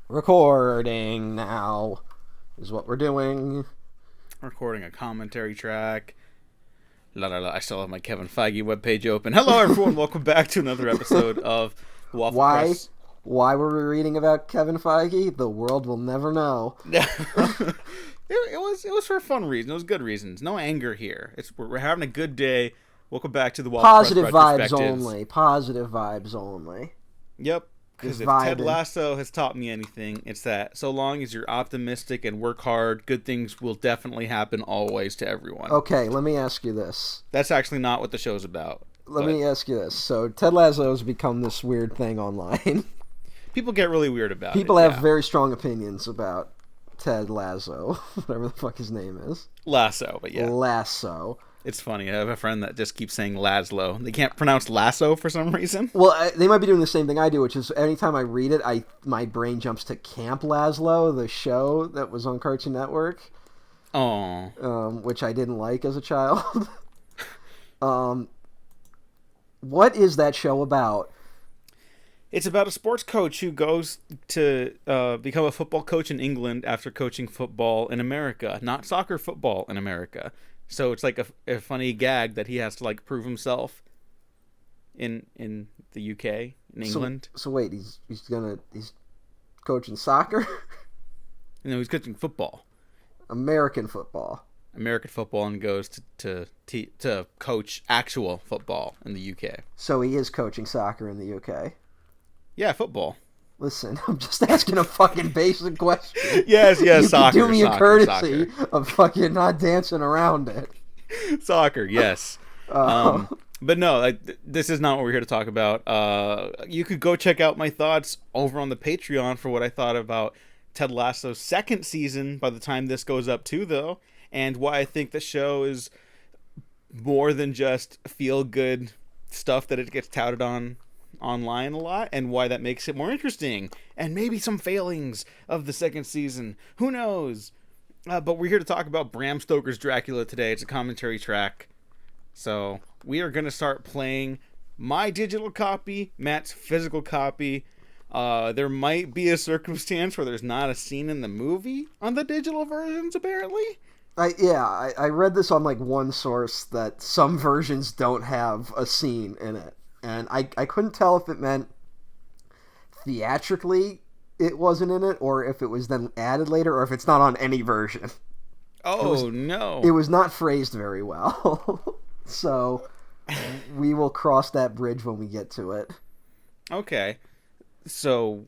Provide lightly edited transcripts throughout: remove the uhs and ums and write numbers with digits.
Recording now is what we're doing. Recording a commentary track. La la la. I still have my Kevin Feige webpage open. Hello, everyone. Welcome back to another episode of the Waffle Press. Why were we reading about Kevin Feige? The world will never know. it was for a fun reason. It was good reasons. No anger here. We're having a good day. Welcome back to the Waffle Positive Press vibes only. Positive vibes only. Yep. Because if Ted Lasso has taught me anything, it's that so long as you're optimistic and work hard, good things will definitely happen always to everyone. Okay, let me ask you this. That's actually not what the show's about. Let me ask you this. So Ted Lasso has become this weird thing online. People get really weird about it. People have very strong opinions about Ted Lasso, whatever the fuck his name is. Lasso, but yeah. Lasso. It's funny. I have a friend that just keeps saying Laszlo. They can't pronounce lasso for some reason. Well, they might be doing the same thing I do, which is anytime I read it, my brain jumps to Camp Laszlo, the show that was on Cartoon Network. Oh. Which I didn't like as a child. What is that show about? It's about a sports coach who goes to become a football coach in England after coaching football in America, not soccer, football in America. So it's like a funny gag that he has to like prove himself in the UK, in England. So wait, he's coaching soccer? No, he's coaching football. American football, and goes to coach actual football in the UK. So he is coaching soccer in the UK. Yeah, football. Listen, I'm just asking a fucking basic question. Yes, soccer. Do me a courtesy of fucking not dancing around it. Soccer, yes. But no, this is not what we're here to talk about. You could go check out my thoughts over on the Patreon for what I thought about Ted Lasso's second season by the time this goes up too, though, and why I think the show is more than just feel-good stuff that it gets touted on online a lot, and why that makes it more interesting, and maybe some failings of the second season. Who knows? But we're here to talk about Bram Stoker's Dracula today. It's a commentary track. So we are going to start playing my digital copy, Matt's physical copy. There might be a circumstance where there's not a scene in the movie on the digital versions, apparently. I read this on like one source that some versions don't have a scene in it. And I couldn't tell if it meant theatrically it wasn't in it, or if it was then added later, or if it's not on any version. No. It was not phrased very well. So we will cross that bridge when we get to it. Okay. So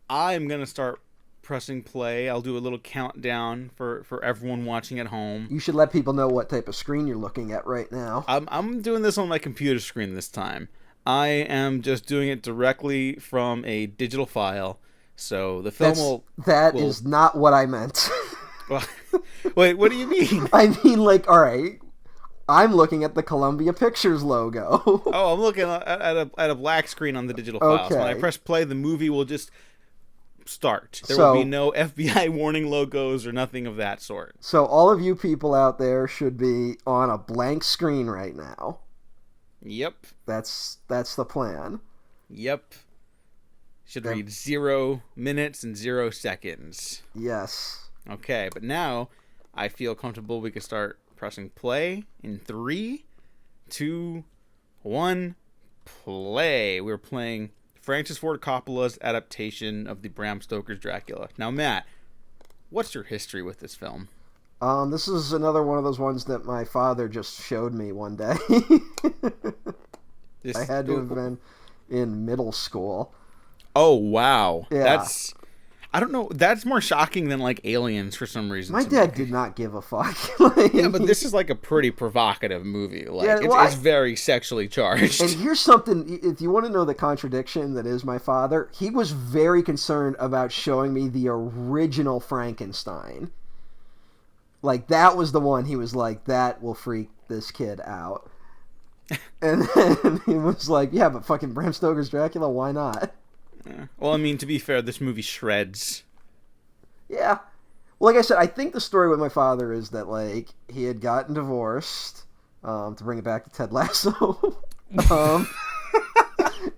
I'm going to start pressing play. I'll do a little countdown for everyone watching at home. You should let people know what type of screen you're looking at right now. I'm doing this on my computer screen this time. I am just doing it directly from a digital file. So the film That is not what I meant. Wait, what do you mean? I mean, like, all right, I'm looking at the Columbia Pictures logo. Oh, I'm looking at a black screen on the digital file. Okay. So when I press play, the movie will just start. There will be no FBI warning logos or nothing of that sort. So all of you people out there should be on a blank screen right now. Yep. That's the plan. Yep. Should read 0 minutes and 0 seconds. Yes. Okay, but now I feel comfortable we can start pressing play in 3, 2, 1, play. We're playing Francis Ford Coppola's adaptation of the Bram Stoker's Dracula. Now, Matt, what's your history with this film? This is another one of those ones that my father just showed me one day. I had to have been in middle school. Oh, wow. Yeah. I don't know, that's more shocking than, like, Aliens for some reason. My dad did not give a fuck. Yeah, but this is, like, a pretty provocative movie. Like, yeah, it's very sexually charged. And here's something, if you want to know the contradiction that is my father, he was very concerned about showing me the original Frankenstein. Like, that was the one he was like, that will freak this kid out. And then he was like, yeah, but fucking Bram Stoker's Dracula, why not? Yeah. Well, I mean, to be fair, this movie shreds. Yeah. Well, like I said, I think the story with my father is that, like, he had gotten divorced, to bring it back to Ted Lasso.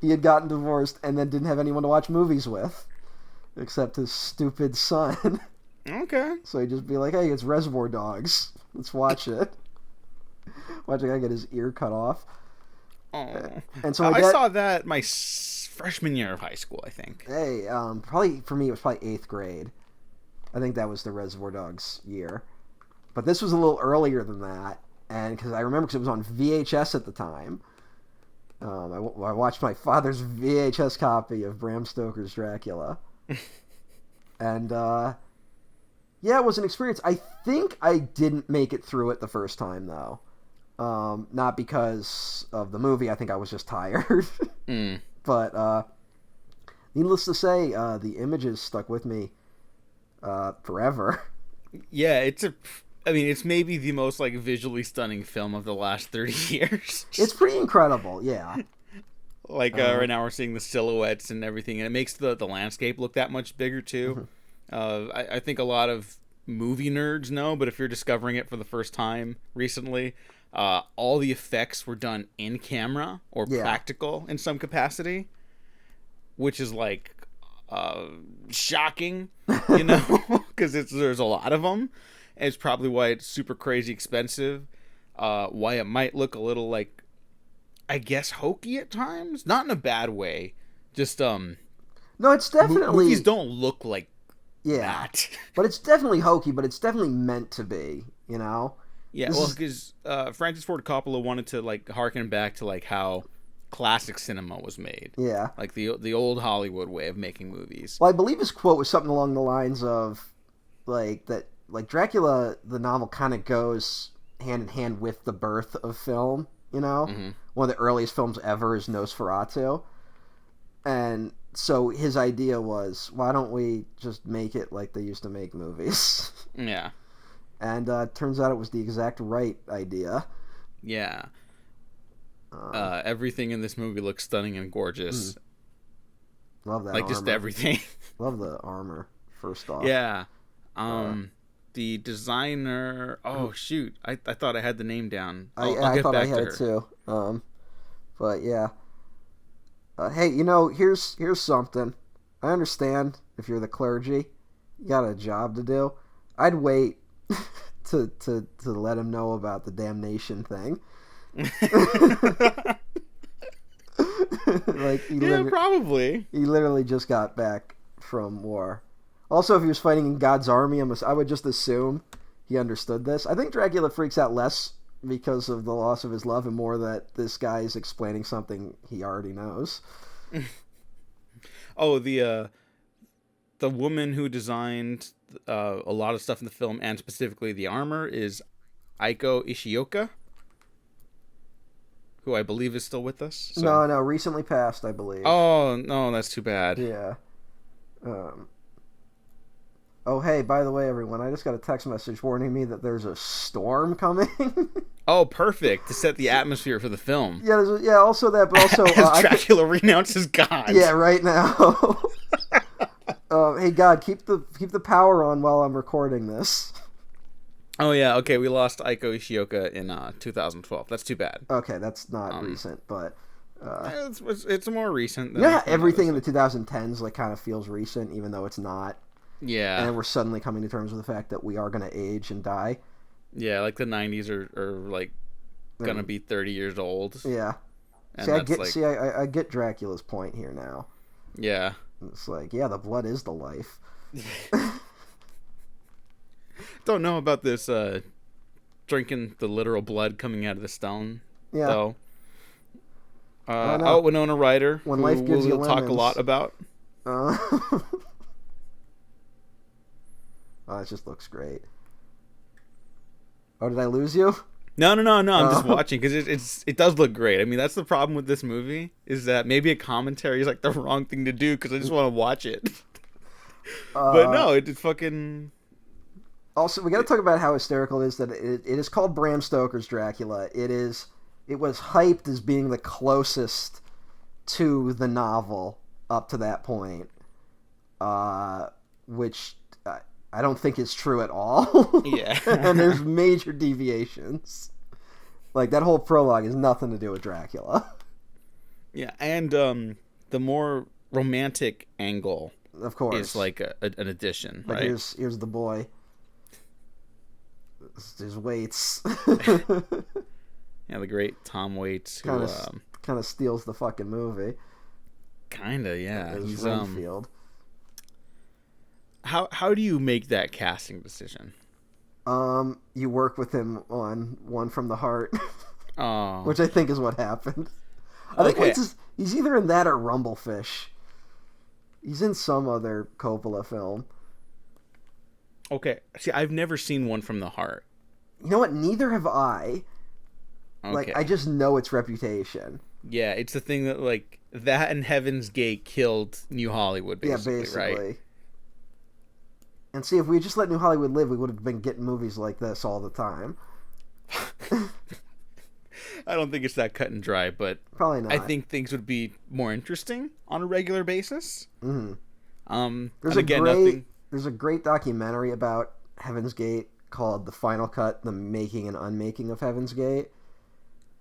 He had gotten divorced and then didn't have anyone to watch movies with. except his stupid son. Okay. So he'd just be like, hey, it's Reservoir Dogs. Let's watch it. Watch a guy get his ear cut off. Oh. And so I saw that my freshman year of high school, I think. Hey, probably for me it was probably 8th grade. I think that was the Reservoir Dogs year. But this was a little earlier than that, and because I remember because it was on VHS at the time. I watched my father's VHS copy of Bram Stoker's Dracula. And, yeah, it was an experience. I think I didn't make it through it the first time, though. Not because of the movie. I think I was just tired. But, needless to say, the images stuck with me forever. Yeah, it's maybe the most, like, visually stunning film of the last 30 years. It's pretty incredible, yeah. Like, right now we're seeing the silhouettes and everything, and it makes the landscape look that much bigger, too. I think a lot of movie nerds know, but if you're discovering it for the first time recently, all the effects were done in camera or practical in some capacity, which is, like, shocking, you know, because there's a lot of them. And it's probably why it's super crazy expensive, why it might look a little, like, I guess, hokey at times. Not in a bad way. Just, no, it's definitely... Movies don't look like that. But it's definitely hokey, but it's definitely meant to be, you know? Yeah, well, because Francis Ford Coppola wanted to, like, harken back to, like, how classic cinema was made. Yeah. Like, the old Hollywood way of making movies. Well, I believe his quote was something along the lines of, like, that... Like, Dracula, the novel, kind of goes hand in hand with the birth of film, you know? Mm-hmm. One of the earliest films ever is Nosferatu. And so his idea was, why don't we just make it like they used to make movies? Yeah. And turns out it was the exact right idea. Yeah. Everything in this movie looks stunning and gorgeous. Love that like, armor. just everything. Love the armor, first off. Yeah. The designer... Oh, shoot. I thought I had the name down. I'll get thought back I had to her. It too. But, yeah. Hey, you know, here's something. I understand if you're the clergy. You got a job to do. I'd wait to let him know about the damnation thing. Like, probably. He literally just got back from war. Also, if he was fighting in God's army, I would just assume he understood this. I think Dracula freaks out less because of the loss of his love and more that this guy is explaining something he already knows. Oh, the woman who designed a lot of stuff in the film, and specifically the armor, is Aiko Ishioka, who I believe is still with us. So. No, recently passed, I believe. Oh, no, that's too bad. Yeah. Oh, hey, by the way, everyone, I just got a text message warning me that there's a storm coming. Oh, perfect. To set the atmosphere for the film. Yeah, also that, but also... As Dracula renounces God. Yeah, right now. Hey, God, keep the power on while I'm recording this. Oh, yeah, okay, we lost Aiko Ishioka in 2012. That's too bad. Okay, that's not recent, but... it's more recent. Than everything in the 2010s like kind of feels recent, even though it's not. Yeah. And we're suddenly coming to terms with the fact that we are going to age and die. Yeah, like the 90s are like going to be 30 years old. Yeah. And I get Dracula's point here now. Yeah. It's like, yeah, the blood is the life. Don't know about this drinking the literal blood coming out of the stone. Yeah. Though. Winona Ryder, when life gives you lemons. We'll talk a lot about. Oh, it just looks great. Oh, did I lose you? No. I'm just watching because it does look great. I mean, that's the problem with this movie is that maybe a commentary is like the wrong thing to do because I just want to watch it. But no, it fucking. Also, we got to talk about how hysterical it is that it is called Bram Stoker's Dracula. It was hyped as being the closest to the novel up to that point, which I don't think is true at all. Yeah. And there's major deviations. Like, that whole prologue has nothing to do with Dracula. Yeah, and the more romantic angle of course, is like an addition, but right? Here's the boy. His Waits. Yeah, the great Tom Waits, who kind of steals the fucking movie. Kinda, yeah. He's Renfield. How do you make that casting decision? You work with him on One from the Heart, Oh, which I think is what happened. I think Waits he's either in that or Rumblefish. He's in some other Coppola film. okay. See, I've never seen One from the Heart. You know what? Neither have I. Okay. Like, I just know its reputation. Yeah, it's the thing that, like, that and Heaven's Gate killed New Hollywood, basically, yeah, basically. right? And see, if we just let New Hollywood live, we would have been getting movies like this all the time. I don't think it's that cut and dry, but probably not. I think things would be more interesting on a regular basis. Mm-hmm. There's a great documentary about Heaven's Gate called The Final Cut, The Making and Unmaking of Heaven's Gate.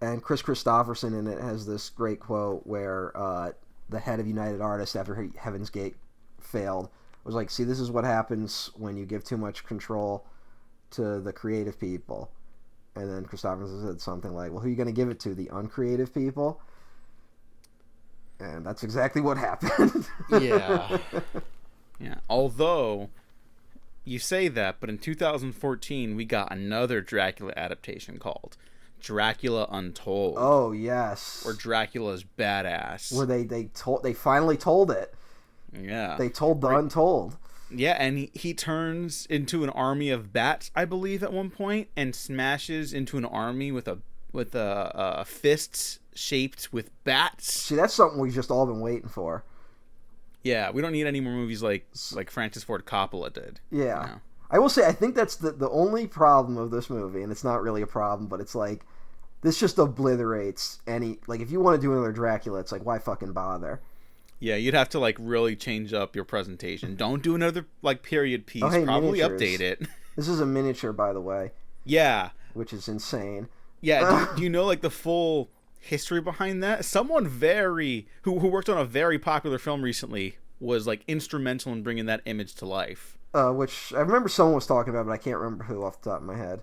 And Chris Christopherson in it has this great quote where the head of United Artists, after Heaven's Gate failed, was like, see, this is what happens when you give too much control to the creative people. And then Christopherson said something like, well, who are you going to give it to? The uncreative people? And that's exactly what happened. Yeah. Yeah. Although, you say that, but in 2014, we got another Dracula adaptation called Dracula Untold. Oh, yes. Where Dracula's badass. Where they finally told it. Yeah. They told the Untold. Yeah, and he turns into an army of bats, I believe, at one point, and smashes into an army with a fist shaped with bats. See, that's something we've just all been waiting for. Yeah, we don't need any more movies like Francis Ford Coppola did. Yeah. You know? I will say, I think that's the only problem of this movie, and it's not really a problem, but it's like, this just obliterates any, like, if you want to do another Dracula, it's like, why fucking bother? Yeah, you'd have to, like, really change up your presentation. Don't do another, like, period piece. Oh, hey, probably miniatures. Update it. This is a miniature, by the way. Yeah. Which is insane. Yeah, do you know, like, the full history behind that? Someone who worked on a very popular film recently was, like, instrumental in bringing that image to life. Which I remember someone was talking about, but I can't remember who off the top of my head.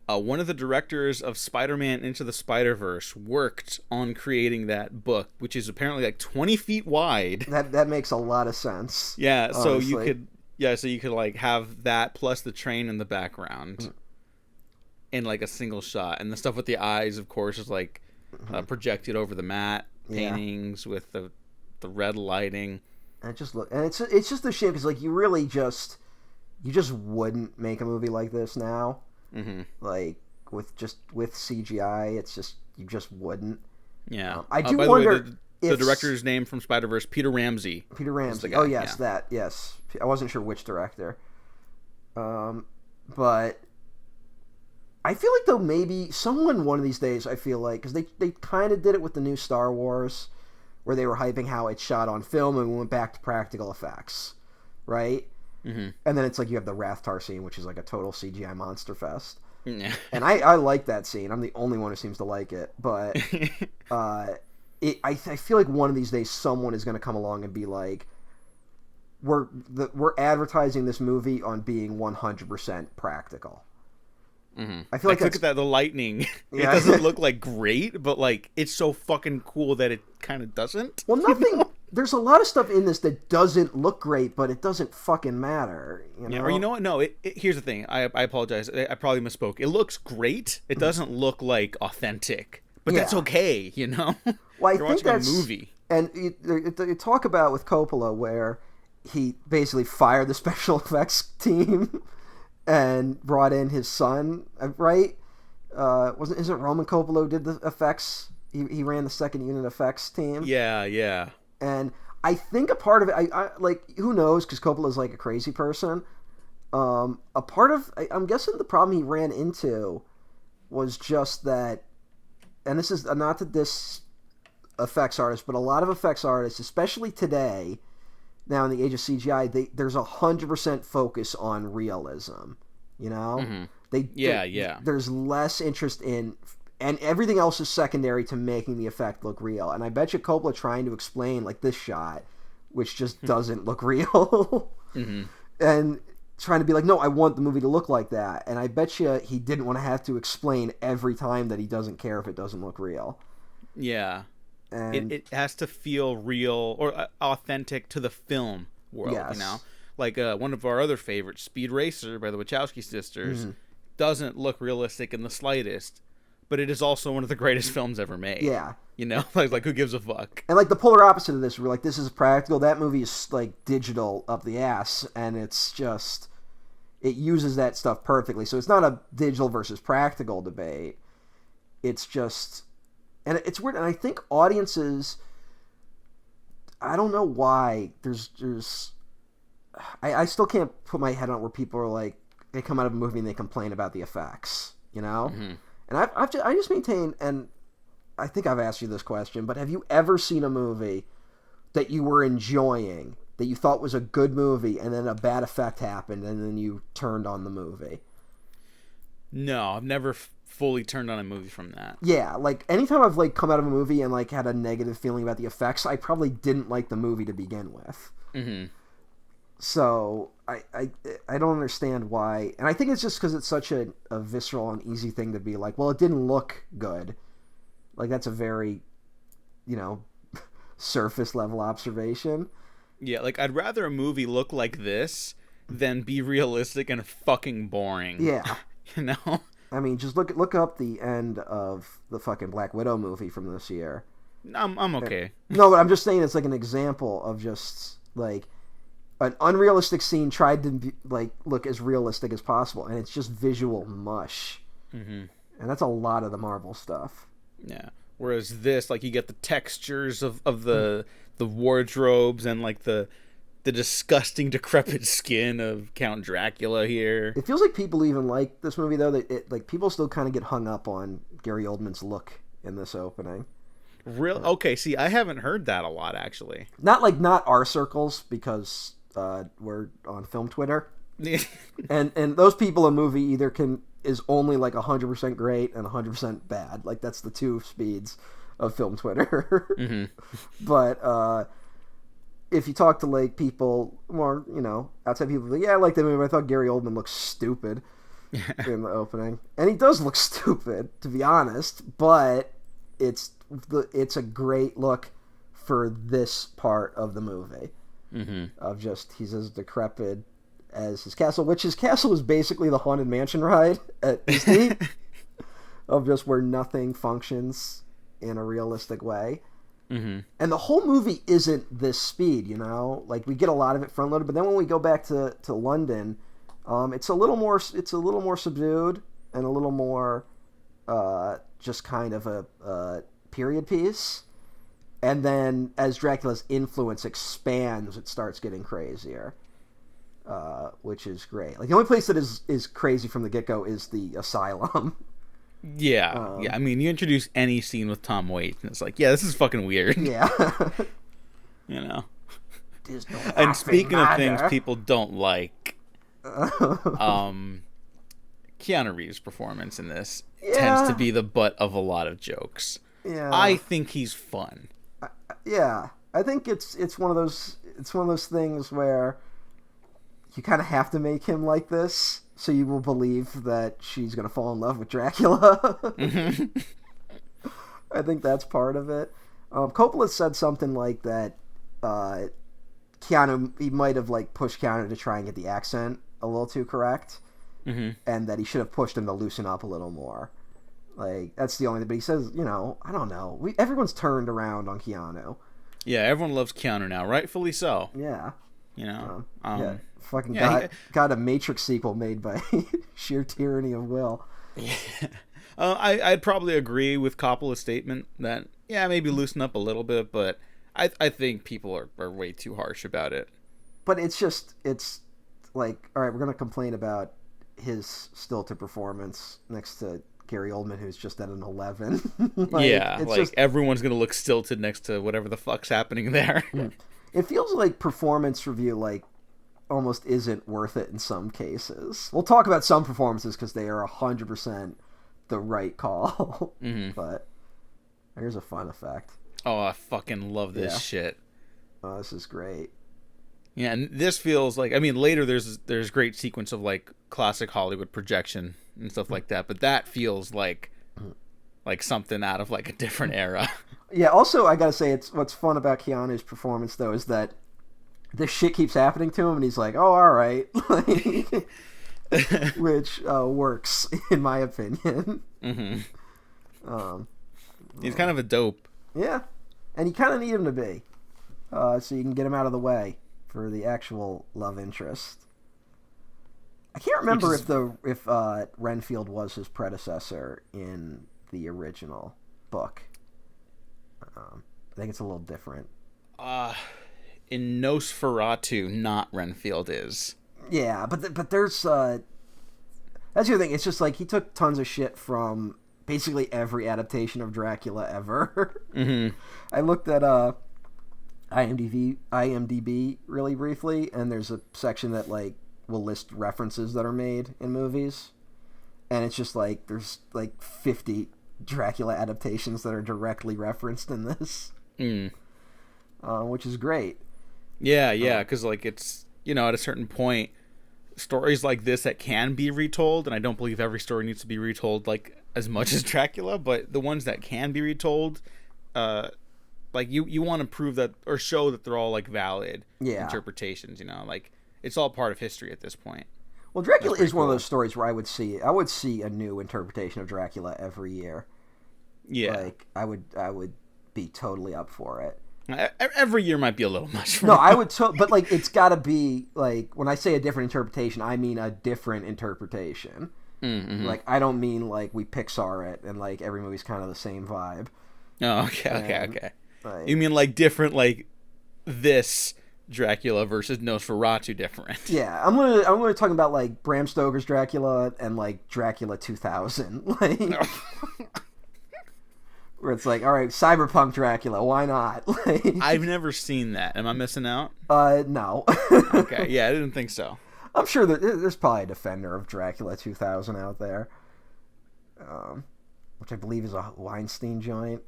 One of the directors of Spider-Man Into the Spider-Verse worked on creating that book, which is apparently like 20 feet wide. That makes a lot of sense. Yeah, so honestly. you could like have that plus the train in the background in like a single shot, and the stuff with the eyes, of course, is like projected over the matte paintings with the red lighting. And it's just a shame because like you just wouldn't make a movie like this now. Mm-hmm. Like with CGI, it's just you just wouldn't. Yeah, I do by wonder. The way, the director's name from Spider-Verse, Peter Ramsey. Peter Ramsey. Guy, oh yes, yeah. Yes. I wasn't sure which director. But I feel like though maybe someone one of these days, I feel like, because they kind of did it with the new Star Wars, where they were hyping how it's shot on film and we went back to practical effects, right? Mm-hmm. And then it's like you have the Rathtar scene, which is like a total CGI monster fest. Yeah. And I like that scene. I'm the only one who seems to like it. But I feel like one of these days someone is going to come along and be like, we're advertising this movie on being 100% practical. Mm-hmm. I feel like look at that, the lightning. Yeah. It doesn't look like great, but like it's so fucking cool that it kind of doesn't. Well, nothing. There's a lot of stuff in this that doesn't look great, but it doesn't fucking matter. You know? Yeah, or you know what? No, here's the thing. I apologize. I probably misspoke. It looks great. It doesn't look like authentic, but that's okay. You know. Well, You're watching a movie, and you talk about with Coppola where he basically fired the special effects team and brought in his son, right? Isn't Roman Coppola who did the effects? He ran the second unit effects team. Yeah. And I think a part of it, I like, who knows, because Coppola's like a crazy person. A part of, I'm guessing the problem he ran into was just that, and this is not to diss effects artists, but a lot of effects artists, especially today, now in the age of CGI, there's 100% focus on realism. You know, mm-hmm. There's less interest in, and everything else is secondary to making the effect look real. And I bet you Coppola trying to explain like this shot which just doesn't look real. And trying to be like, no, I want the movie to look like that. And I bet you he didn't want to have to explain every time that he doesn't care if it doesn't look real. Yeah. And it has to feel real or authentic to the film world, yes. you know? Like one of our other favorites, Speed Racer by the Wachowski sisters, doesn't look realistic in the slightest, but it is also one of the greatest films ever made. Yeah. You know? Like who gives a fuck? And like the polar opposite of this, we're like, this is practical. That movie is like digital up the ass, and it's just, it uses that stuff perfectly. So it's not a digital versus practical debate. It's just, and it's weird. And I think audiences, I don't know why I still can't put my head on where people are like, they come out of a movie and they complain about the effects, you know? And I just maintain, and I think I've asked you this question, but have you ever seen a movie that you were enjoying, that you thought was a good movie, and then a bad effect happened, and then you turned on the movie? No, I've never fully turned on a movie from that. Yeah, like anytime I've like come out of a movie and like had a negative feeling about the effects, I probably didn't like the movie to begin with. So I don't understand why, and I think it's just because it's such a visceral and easy thing to be like, well, it didn't look good. Like that's a very, you know, surface level observation. Yeah, like I'd rather a movie look like this than be realistic and fucking boring. Yeah. You know? I mean, just look up the end of the fucking Black Widow movie from this year. I'm okay. No, but I'm just saying it's like an example of just like an unrealistic scene tried to be, like look as realistic as possible, and it's just visual mush. And that's a lot of the Marvel stuff. Yeah. Whereas this, like, you get the textures of the wardrobes and like the disgusting decrepit skin of Count Dracula here. It feels like people even like this movie though. That like people still kind of get hung up on Gary Oldman's look in this opening. Real okay. See, I haven't heard that a lot actually. Not our circles because we're on film Twitter, and those people in movie either is only like 100% great and 100% bad. Like that's the two speeds of film Twitter. But if you talk to like people more, you know, outside people, like, yeah, I like that movie. I thought Gary Oldman looked stupid in the opening, and he does look stupid, to be honest. But it's a great look for this part of the movie. Of just he's as decrepit as his castle, which his castle is basically the Haunted Mansion ride at Disney, of just where nothing functions in a realistic way. And the whole movie isn't this speed, you know, like we get a lot of it front loaded, but then when we go back to London, it's a little more subdued and a little more just kind of a period piece. And then as Dracula's influence expands, it starts getting crazier, which is great. Like the only place that is crazy from the get-go is the asylum. Yeah. I mean, you introduce any scene with Tom Waits, and it's like, yeah, this is fucking weird. Yeah. You know? And speaking of things people don't like, Keanu Reeves' performance in this tends to be the butt of a lot of jokes. Yeah. I think he's fun. Yeah. I think it's one of those things where you kind of have to make him like this, so you will believe that she's going to fall in love with Dracula. I think that's part of it. Coppola said something like that Keanu, he might have like pushed Keanu to try and get the accent a little too correct, and that he should have pushed him to loosen up a little more. Like, that's the only thing. But he says, you know, I don't know. Everyone's turned around on Keanu. Yeah, everyone loves Keanu now, rightfully so. Yeah. You know? Yeah. Fucking got a Matrix sequel made by sheer tyranny of will. Yeah. I'd probably agree with Coppola's statement that, yeah, maybe loosen up a little bit, but I think people are way too harsh about it. But it's like, all right, we're going to complain about his stilted performance next to Gary Oldman, who's just at an 11. Everyone's going to look stilted next to whatever the fuck's happening there. It feels like performance review, like, almost isn't worth it in some cases. We'll talk about some performances because they are 100% the right call. But here's a fun effect. Oh, I fucking love this shit. Oh, this is great. Yeah, and this feels like, I mean, later there's great sequence of like classic Hollywood projection and stuff like that, but that feels like something out of like a different era. Yeah, also I gotta say, it's what's fun about Keanu's performance though is that this shit keeps happening to him and he's like, oh, all right. Like, which works in my opinion. He's kind of a dope. Yeah, and you kind of need him to be, so you can get him out of the way for the actual love interest. I can't remember if Renfield was his predecessor in the original book. I think it's a little different. In Nosferatu, not Renfield is. Yeah, but there's that's the other thing. It's just like he took tons of shit from basically every adaptation of Dracula ever. I looked at IMDb really briefly, and there's a section that like will list references that are made in movies, and it's just like there's like 50 Dracula adaptations that are directly referenced in this, which is great. Yeah, because like it's, you know, at a certain point, stories like this that can be retold, and I don't believe every story needs to be retold like as much as Dracula, but the ones that can be retold, like you want to prove that or show that they're all like valid interpretations, you know, like it's all part of history at this point. Well, Dracula is one of those stories where I would see a new interpretation of Dracula every year. Yeah, like I would be totally up for it. Every year might be a little much for me. I would, but like it's got to be like when I say a different interpretation, I mean a different interpretation. Like I don't mean like we Pixar it and like every movie's kind of the same vibe. Oh, okay. Like, you mean like different, like this Dracula versus Nosferatu different? Yeah, I'm gonna talk about like Bram Stoker's Dracula and like Dracula 2000, like where it's like, all right, cyberpunk Dracula, why not? Like, I've never seen that. Am I missing out? No. Okay, yeah, I didn't think so. I'm sure that there's probably a defender of Dracula 2000 out there, which I believe is a Weinstein joint.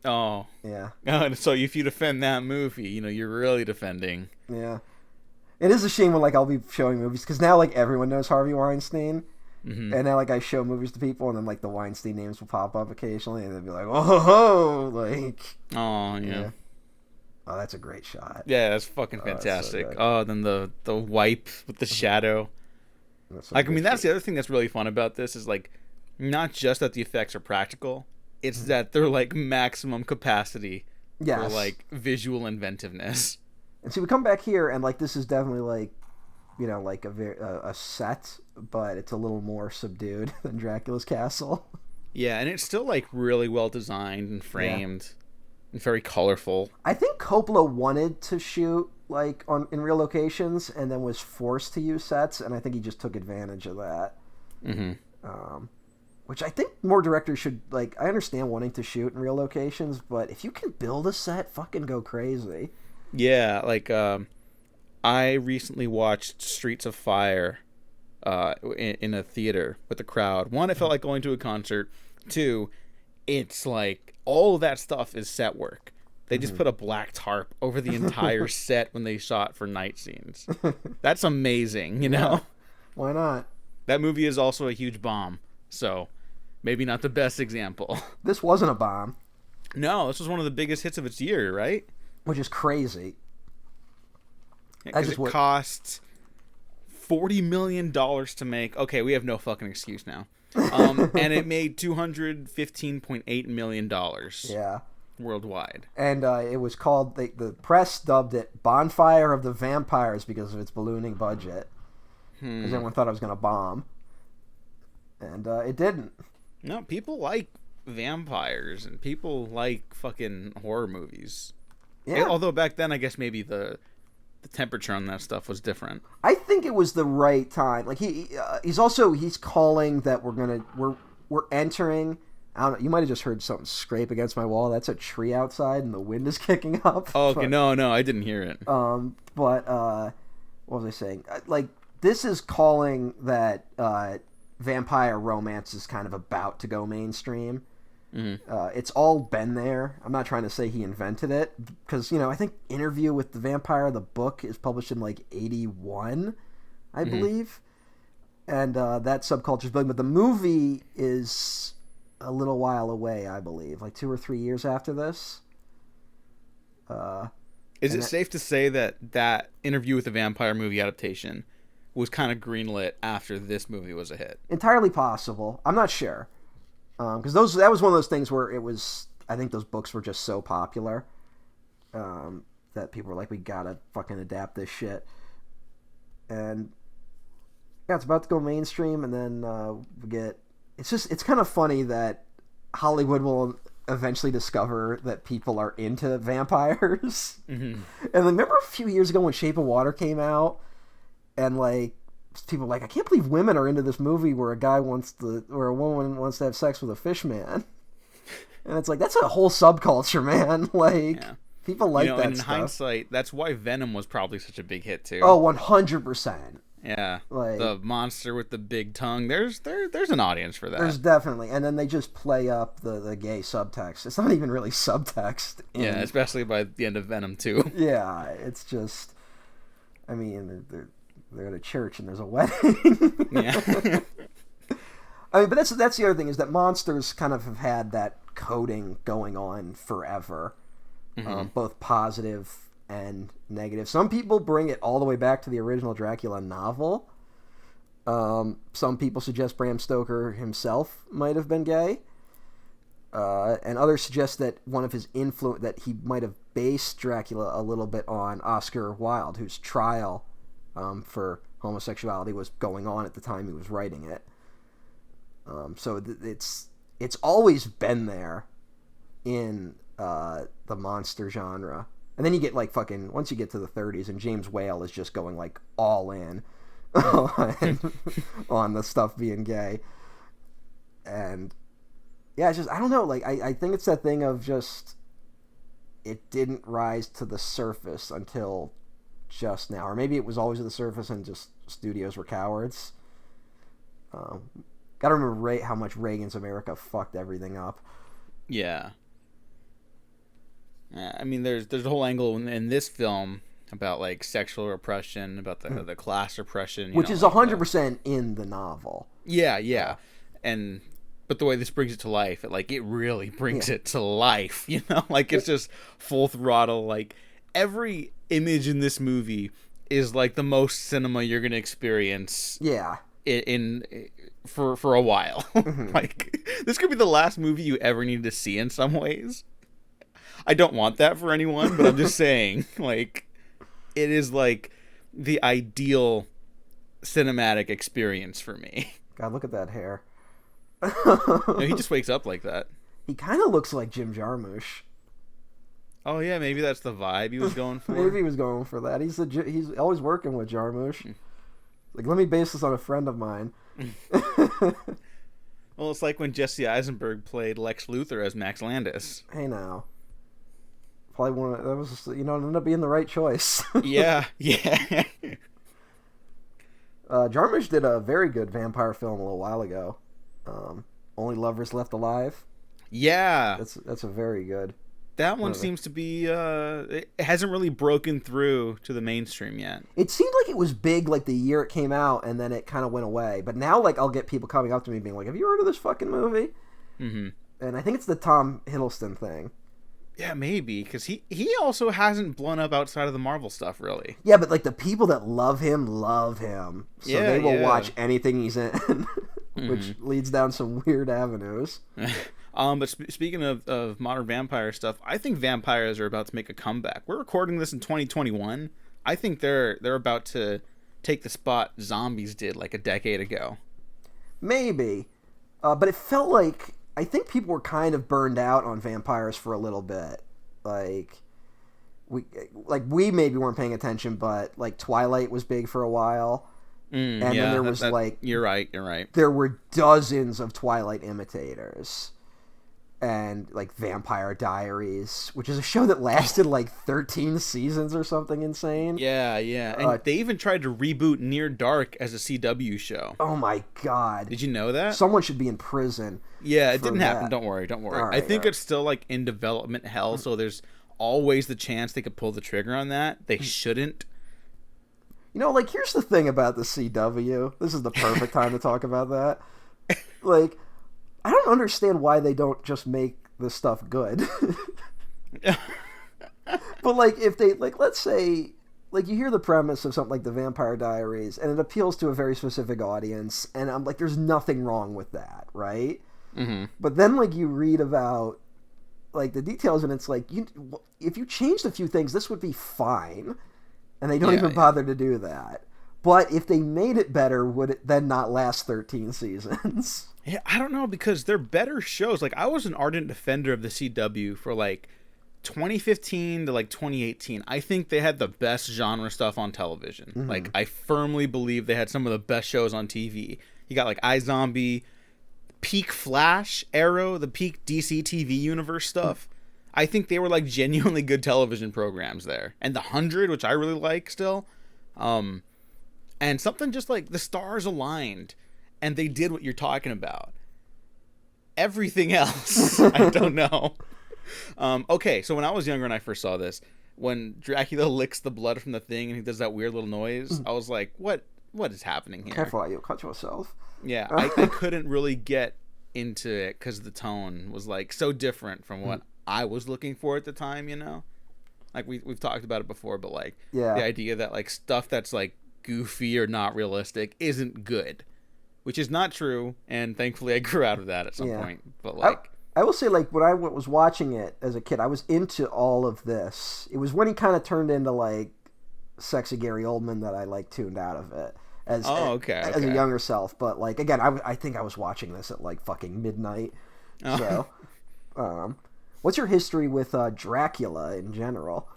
Oh. Yeah. So if you defend that movie, you know, you're really defending. Yeah. It is a shame when, like, I'll be showing movies, because now, like, everyone knows Harvey Weinstein, and now, like, I show movies to people, and then, like, the Weinstein names will pop up occasionally, and they'll be like, oh, like... Oh, yeah. Oh, that's a great shot. Yeah, that's fucking fantastic. So then the wipe with the shadow. Like, I mean, that's the other thing that's really fun about this is, like, not just that the effects are practical, it's that they're, like, maximum capacity for, like, visual inventiveness. And see, we come back here, and, like, this is definitely, like, you know, like a set, but it's a little more subdued than Dracula's castle. Yeah, and it's still, like, really well designed and framed. Yeah. Very colorful. I think Coppola wanted to shoot like in real locations and then was forced to use sets, and I think he just took advantage of that. Which I think more directors should, like, I understand wanting to shoot in real locations, but if you can build a set, fucking go crazy. Yeah, like I recently watched Streets of Fire in a theater with a crowd. One, it felt like going to a concert. Two, it's like all of that stuff is set work. They just put a black tarp over the entire set when they shot for night scenes. That's amazing, you know? Why not? That movie is also a huge bomb, so maybe not the best example. This wasn't a bomb. No, this was one of the biggest hits of its year, right? Which is crazy. Because it cost $40 million to make. Okay, we have no fucking excuse now. And it made $215.8 million. Yeah. Worldwide. And it was called, the press dubbed it Bonfire of the Vampires because of its ballooning budget. Because everyone thought it was going to bomb. And it didn't. No, people like vampires and people like fucking horror movies. Yeah. Although back then, I guess maybe the temperature on that stuff was different. I think it was the right time. Like he's calling that we're entering. I don't know. You might have just heard something scrape against my wall. That's a tree outside, and the wind is kicking up. Oh, okay. But, no, I didn't hear it. But what was I saying? Like, this is calling that vampire romance is kind of about to go mainstream. It's all been there. I'm not trying to say he invented it, because, you know, I think Interview with the Vampire, the book, is published in, like, 81, I believe. And that subculture's big, but the movie is a little while away, I believe, like 2 or 3 years after this. Is it safe to say that Interview with the Vampire movie adaptation was kind of greenlit after this movie was a hit? Entirely possible. I'm not sure. Because that was one of those things where it was, I think those books were just so popular that people were like, we gotta fucking adapt this shit. And yeah, it's about to go mainstream, and then we get... It's kind of funny that Hollywood will eventually discover that people are into vampires. And remember a few years ago when Shape of Water came out, and like people were like, I can't believe women are into this movie where a woman wants to have sex with a fish man. And it's like, that's a whole subculture, man. Like, people like that and in stuff. Hindsight, that's why Venom was probably such a big hit too. Oh, 100%. Yeah, like, the monster with the big tongue. There's an audience for that. There's definitely, and then they just play up the gay subtext. It's not even really subtext. Yeah, especially by the end of Venom 2. Yeah, it's just, I mean, they're at a church and there's a wedding. Yeah. I mean, but that's the other thing, is that monsters kind of have had that coding going on forever, both positive and negative. Some people bring it all the way back to the original Dracula novel. Some people suggest Bram Stoker himself might have been gay, and others suggest that one of his that he might have based Dracula a little bit on Oscar Wilde, whose trial for homosexuality was going on at the time he was writing it. So it's always been there in the monster genre. And then you get, like, fucking... Once you get to the 30s, and James Whale is just going, like, all in on the stuff being gay. And, yeah, it's just... I don't know. Like, I think it's that thing of just... It didn't rise to the surface until just now. Or maybe it was always at the surface and just studios were cowards. Gotta remember how much Reagan's America fucked everything up. Yeah. I mean, there's a whole angle in this film about, like, sexual repression, about the class repression, which is 100% in the novel. Yeah. But the way this brings it to life, it really brings it to life. You know, like, it's just full throttle. Like, every image in this movie is like the most cinema you're gonna experience. Yeah. For a while. Like, this could be the last movie you ever need to see in some ways. I don't want that for anyone, but I'm just saying, like, it is, like, the ideal cinematic experience for me. God, look at that hair. He just wakes up like that. He kind of looks like Jim Jarmusch. Oh, yeah, maybe that's the vibe he was going for. Maybe he was going for that. He's always working with Jarmusch. Like, let me base this on a friend of mine. Well, it's like when Jesse Eisenberg played Lex Luthor as Max Landis. Hey, now. Probably that was, it ended up being the right choice. Yeah. Jarmusch did a very good vampire film a little while ago. Only Lovers Left Alive. Yeah. That's a very good. That one seems to be, it hasn't really broken through to the mainstream yet. It seemed like it was big, like, the year it came out, and then it kind of went away. But now, like, I'll get people coming up to me being like, have you heard of this fucking movie? Mm-hmm. And I think it's the Tom Hiddleston thing. Yeah, maybe, because he also hasn't blown up outside of the Marvel stuff, really. Yeah, but, like, the people that love him. So they will watch anything he's in, which leads down some weird avenues. But speaking of modern vampire stuff, I think vampires are about to make a comeback. We're recording this in 2021. I think they're about to take the spot zombies did, like, a decade ago. Maybe. But it felt like... I think people were kind of burned out on vampires for a little bit. Like we maybe weren't paying attention, but, like, Twilight was big for a while. And then there was, like... You're right. There were dozens of Twilight imitators. and like Vampire Diaries, which is a show that lasted like 13 seasons or something insane. Yeah, and they even tried to reboot Near Dark as a CW show. Oh my god! Did you know that? Someone should be in prison. Yeah, it didn't happen. Don't worry. Right, I think it's still like in development hell, so there's always the chance they could pull the trigger on that. They shouldn't. You know, like, here's the thing about the CW. This is the perfect time to talk about that. Like, I don't understand why they don't just make this stuff good. But, like, if they, like, let's say, like, you hear the premise of something like The Vampire Diaries, and it appeals to a very specific audience, and I'm like, there's nothing wrong with that, right? Mm-hmm. But then, like, you read about, like, the details, and it's like, if you changed a few things, this would be fine. And they don't even bother to do that. But if they made it better, would it then not last 13 seasons? Yeah, I don't know, because they're better shows. Like, I was an ardent defender of the CW for, like, 2015 to, like, 2018. I think they had the best genre stuff on television. Mm-hmm. Like, I firmly believe they had some of the best shows on TV. You got, like, iZombie, peak Flash, Arrow, the peak DC TV universe stuff. I think they were, like, genuinely good television programs there. And The 100, which I really like still. And something just like the stars aligned. And they did what you're talking about. Everything else, I don't know. Okay, so when I was younger and I first saw this, when Dracula licks the blood from the thing and he does that weird little noise, I was like, what is happening here? Careful, you'll cut yourself. Yeah, I couldn't really get into it because the tone was, like, so different from what I was looking for at the time, you know? Like, we've talked about it before, but, like, the idea that, like, stuff that's, like, goofy or not realistic isn't good. Which is not true, and thankfully I grew out of that at some point. But, like... I will say, like, when I was watching it as a kid, I was into all of this. It was when he kind of turned into, like, sexy Gary Oldman that I, like, tuned out of it. As a younger self. But, like, again, I think I was watching this at, like, fucking midnight. So, what's your history with Dracula in general?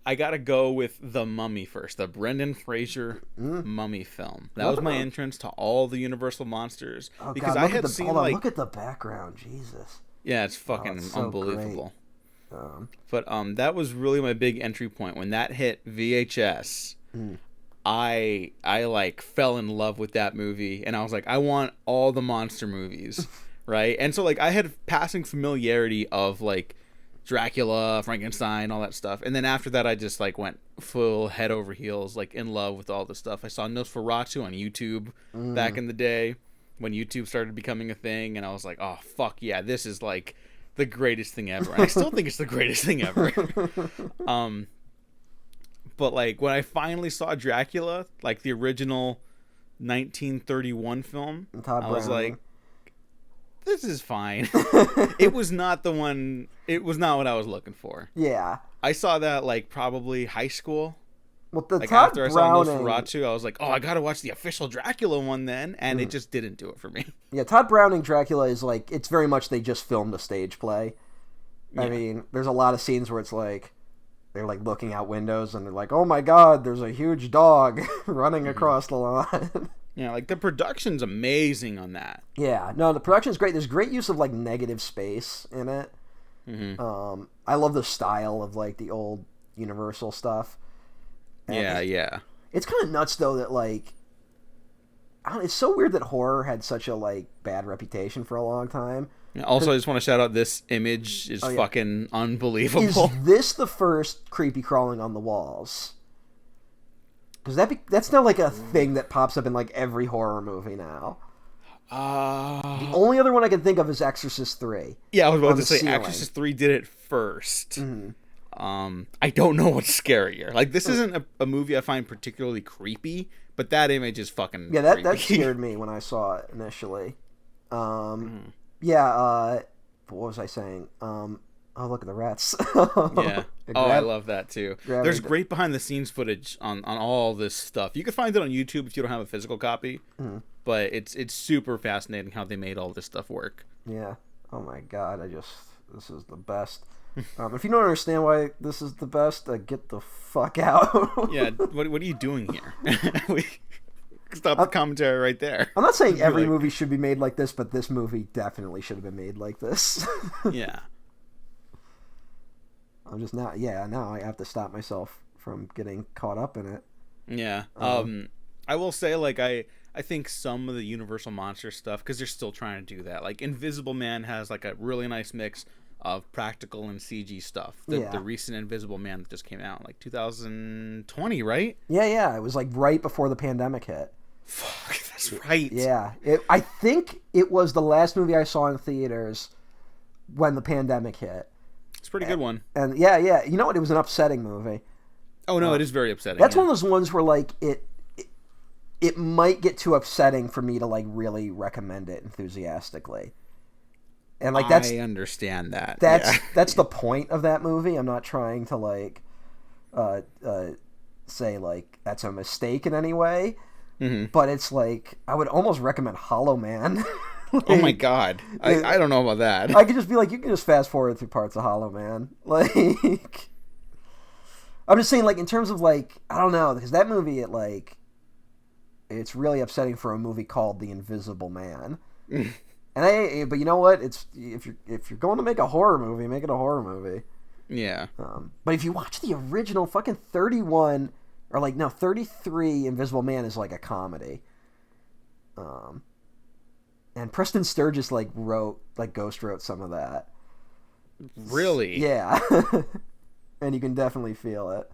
I gotta go with The Mummy first. The Brendan Fraser Mummy film. That was my entrance to all the Universal monsters. Oh, because God, I had seen, like... look at the background. Jesus. Yeah, it's fucking it's so unbelievable. But that was really my big entry point. When that hit VHS, I like fell in love with that movie, and I was like, I want all the monster movies, right? And so, like, I had passing familiarity of, like, Dracula, Frankenstein, all that stuff, and then after that, I just, like, went full head over heels, like, in love with all the stuff. I saw Nosferatu on YouTube back in the day when YouTube started becoming a thing, and I was like, oh fuck yeah, this is, like, the greatest thing ever. And I still think it's the greatest thing ever. But, like, when I finally saw Dracula, like the original 1931 film, I was like, this is fine. It was not the one. It was not what I was looking for. Yeah. I saw that, like, probably high school. Well, the like, Todd after I saw Nosferatu, I was like, oh, I gotta watch the official Dracula one then, and it just didn't do it for me. Yeah, Todd Browning Dracula is, like, it's very much they just filmed a stage play. I mean, there's a lot of scenes where it's like they're, like, looking out windows and they're like, oh my god, there's a huge dog running across the lawn. Yeah, like, the production's amazing on that. Yeah, no, the production's great. There's great use of, like, negative space in it. I love the style of, like, the old Universal stuff. And yeah. It's kind of nuts, though, that, like, I don't know, it's so weird that horror had such a, like, bad reputation for a long time. Also, I just want to shout out, this image is fucking unbelievable. Is this the first creepy crawling on the walls? Because that's now, like, a thing that pops up in, like, every horror movie now. The only other one I can think of is Exorcist 3. Yeah, I was about to say ceiling. Exorcist 3 did it first. I don't know what's scarier. Like, this isn't a movie I find particularly creepy, but that image is fucking creepy. That scared me when I saw it initially. Yeah, what was I saying? Oh, look at the rats. Yeah. I love that too. There's great behind the scenes footage on all this stuff. You can find it on YouTube if you don't have a physical copy. But it's super fascinating how they made all this stuff work. Yeah. Oh my god, this is the best. If you don't understand why this is the best, get the fuck out. Yeah, what are you doing here? Stop the commentary right there. I'm not saying every movie should be made like this, but this movie definitely should have been made like this. Yeah. I'm just not. Yeah, now I have to stop myself from getting caught up in it. Yeah. I will say, like, I think some of the Universal Monster stuff, because they're still trying to do that. Like, Invisible Man has, like, a really nice mix of practical and CG stuff. The recent Invisible Man that just came out, like, 2020, right? Yeah. It was, like, right before the pandemic hit. Fuck, that's right. Yeah. I think it was the last movie I saw in theaters when the pandemic hit. It's a pretty good one. And, yeah. You know what? It was an upsetting movie. Oh, no, it is very upsetting. That's one of those ones where, like, it might get too upsetting for me to, like, really recommend it enthusiasticly. And, like, I understand that. That's the point of that movie. I'm not trying to, like, say, like, that's a mistake in any way. Mm-hmm. But it's, like, I would almost recommend Hollow Man. Like, oh, my God. I don't know about that. I could just be like, you can just fast forward through parts of Hollow Man. Like, I'm just saying, like, in terms of, like, I don't know, because that movie, it's really upsetting for a movie called The Invisible Man. But you know what? It's if you're going to make a horror movie, make it a horror movie. Yeah. But if you watch the original fucking 33 Invisible Man is like a comedy. And Preston Sturges ghost wrote some of that. Really? Yeah. And you can definitely feel it.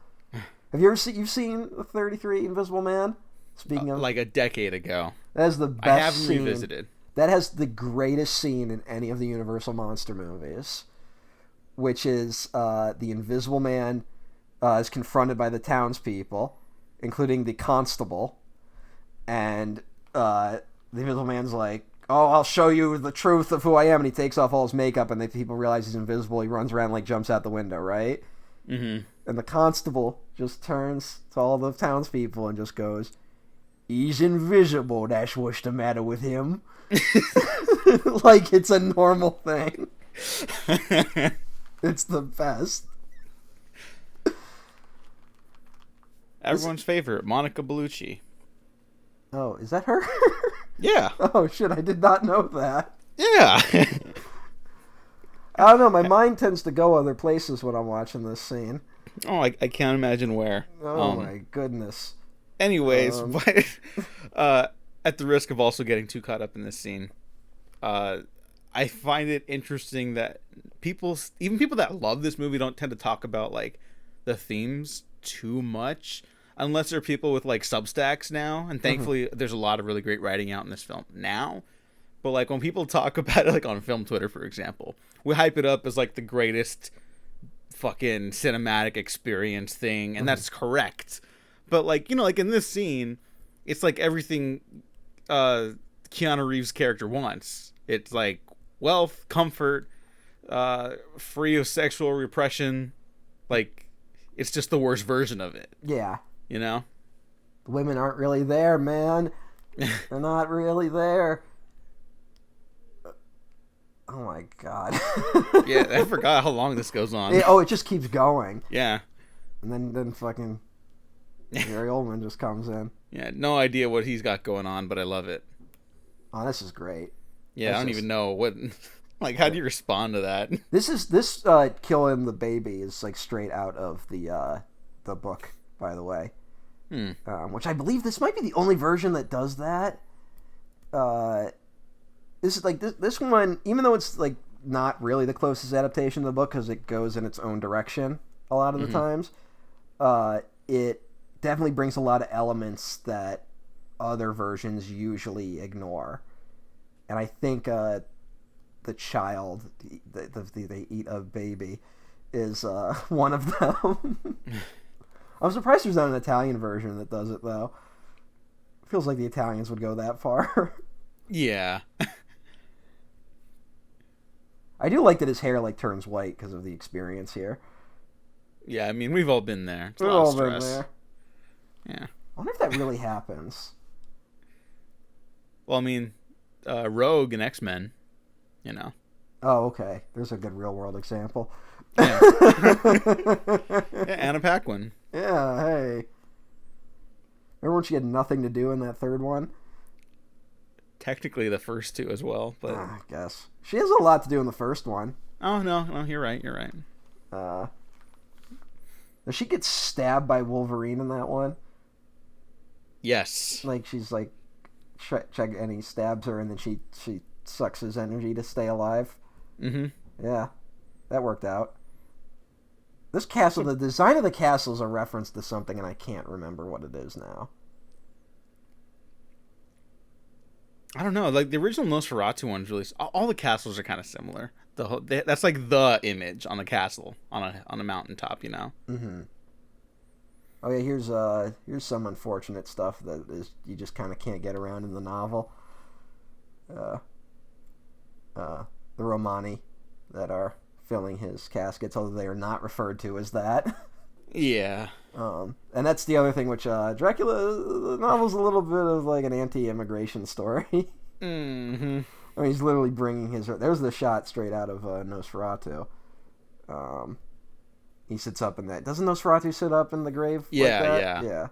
Have you ever seen the 33 Invisible Man? Speaking of, like a decade ago. That is the best I haven't scene. Revisited. That has the greatest scene in any of the Universal Monster movies, which is the Invisible Man is confronted by the townspeople, including the constable, and the Invisible Man's like, "Oh, I'll show you the truth of who I am," and he takes off all his makeup, and people realize he's invisible. He runs around, like, jumps out the window, right? Mm-hmm. And the constable just turns to all the townspeople and just goes, "He's invisible, that's what's the matter with him." Like it's a normal thing. It's the best. Everyone's favorite, Monica Bellucci. Oh, is that her? Yeah. Oh, shit, I did not know that. Yeah. I don't know, my mind tends to go other places when I'm watching this scene. Oh, I can't imagine where. Oh, my goodness. Anyways, but at the risk of also getting too caught up in this scene, I find it interesting that even people that love this movie don't tend to talk about, like, the themes too much, unless they're people with, like, Substacks now, and thankfully there's a lot of really great writing out in this film now. But, like, when people talk about it, like, on Film Twitter, for example, we hype it up as, like, the greatest fucking cinematic experience thing, and that's correct. But, like, you know, like, in this scene, it's, like, everything Keanu Reeves' character wants. It's, like, wealth, comfort, free of sexual repression. Like, it's just the worst version of it. Yeah. You know? The women aren't really there, man. They're not really there. Oh, my God. Yeah, I forgot how long this goes on. It just keeps going. Yeah. And then fucking Gary Oldman just comes in. Yeah, no idea what he's got going on, but I love it. Oh, this is great. Yeah, I don't even know what... Like, how do you respond to that? This killing the baby is, like, straight out of the book, by the way. Which I believe this might be the only version that does that. This is like this one, even though it's, like, not really the closest adaptation to the book because it goes in its own direction a lot of the times. It definitely brings a lot of elements that other versions usually ignore, and I think the child, they eat a baby, is one of them. I'm surprised there's not an Italian version that does it, though. Feels like the Italians would go that far. Yeah. I do like that his hair, like, turns white because of the experience here. Yeah, I mean, we've all been there. It's we've a lot all of stress. been there. Yeah. I wonder if that really happens. Well, I mean, Rogue and X-Men, you know. Oh, okay. There's a good real-world example. Yeah. Yeah, Anna Paquin. Yeah, hey. Remember when she had nothing to do in that third one? Technically the first two as well, but I guess. She has a lot to do in the first one. Oh, no, you're right. Does she get stabbed by Wolverine in that one? Yes. Like, she's like, and he stabs her, and then she sucks his energy to stay alive. Mm-hmm. Yeah, that worked out. This castle, the design of the castle is a reference to something, and I can't remember what it is now. I don't know. Like, the original Nosferatu one's really... All the castles are kind of similar. That's like the image on the castle, on a mountaintop, you know? Mm-hmm. Oh, yeah, here's some unfortunate stuff that is you just kind of can't get around in the novel. The Romani that are filling his caskets, although they are not referred to as that. Yeah. And that's the other thing, which Dracula, the novel's a little bit of like an anti-immigration story. Mm-hmm. I mean, he's literally bringing his... There's the shot straight out of Nosferatu. He sits up in that... Doesn't Nosferatu sit up in the grave yeah, like that? Yeah.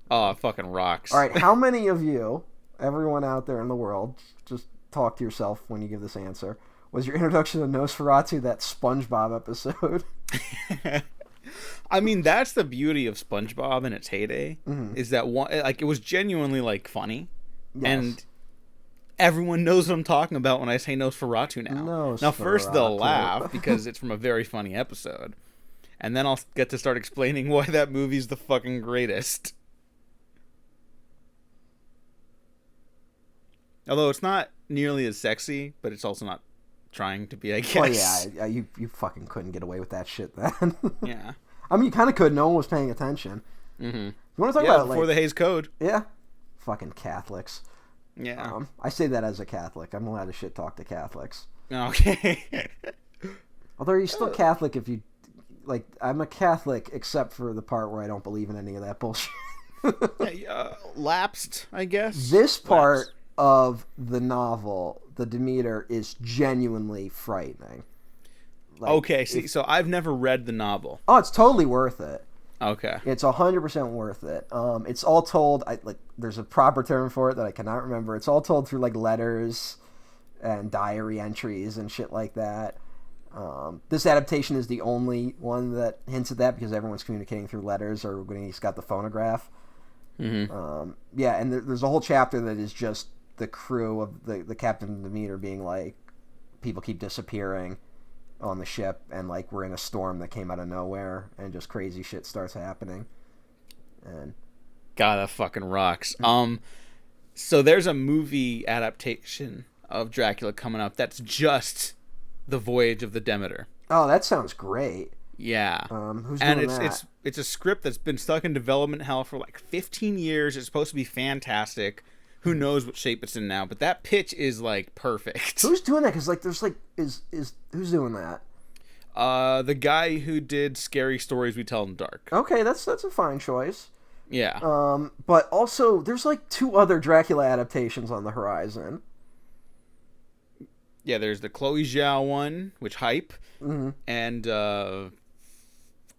Oh, it fucking rocks. All right, how many of you, everyone out there in the world, just talk to yourself when you give this answer, was your introduction to Nosferatu that SpongeBob episode? I mean, that's the beauty of SpongeBob in its heyday, is that one, like, it was genuinely, like, funny. Yes. And everyone knows what I'm talking about when I say Nosferatu now. Nosferatu. Now, first they'll laugh because it's from a very funny episode. And then I'll get to start explaining why that movie's the fucking greatest. Although it's not nearly as sexy, but it's also not trying to be, I guess. Well, yeah, you fucking couldn't get away with that shit then. Yeah. I mean, you kind of could. No one was paying attention. Mm-hmm. You want to talk about before the Hays Code. Yeah. Fucking Catholics. Yeah. I say that as a Catholic. I'm allowed to shit talk to Catholics. Okay. Although you're still Catholic if you... Like, I'm a Catholic except for the part where I don't believe in any of that bullshit. Lapsed, I guess. This part of the novel, the Demeter, is genuinely frightening. Like, okay, see, so I've never read the novel. Oh, it's totally worth it. Okay. It's 100% worth it. It's all told, there's a proper term for it that I cannot remember. It's all told through, like, letters and diary entries and shit like that. This adaptation is the only one that hints at that because everyone's communicating through letters or when he's got the phonograph. Mm-hmm. Yeah, and there's a whole chapter that is just the crew of the Captain of the Demeter being like, people keep disappearing on the ship, and like we're in a storm that came out of nowhere, and just crazy shit starts happening. And God, that fucking rocks. So there's a movie adaptation of Dracula coming up that's just the Voyage of the Demeter. Oh, that sounds great. Yeah. Who's doing that? It's a script that's been stuck in development hell for like 15 years. It's supposed to be fantastic. Who knows what shape it's in now? But that pitch is like perfect. Who's doing that? Because like there's like who's doing that? The guy who did Scary Stories We Tell in the Dark. Okay, that's a fine choice. Yeah. But also there's like 2 other Dracula adaptations on the horizon. Yeah, there's the Chloe Zhao one, which hype, and Karen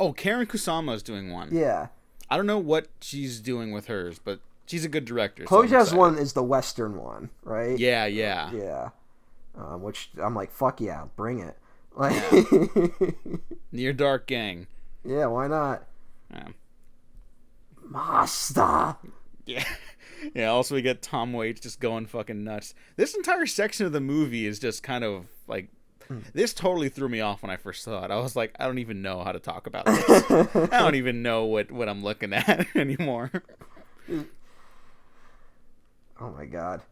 Kusama is doing one. Yeah. I don't know what she's doing with hers, but she's a good director. Chloe Zhao's one is the Western one, right? Yeah. Yeah. Which I'm like, fuck yeah, bring it. Like, Near Dark Gang. Yeah, why not? Yeah. Master. Yeah. Yeah, also we get Tom Waits just going fucking nuts. This entire section of the movie is just kind of like... This totally threw me off when I first saw it. I was like, I don't even know how to talk about this. I don't even know what I'm looking at anymore. Oh my god.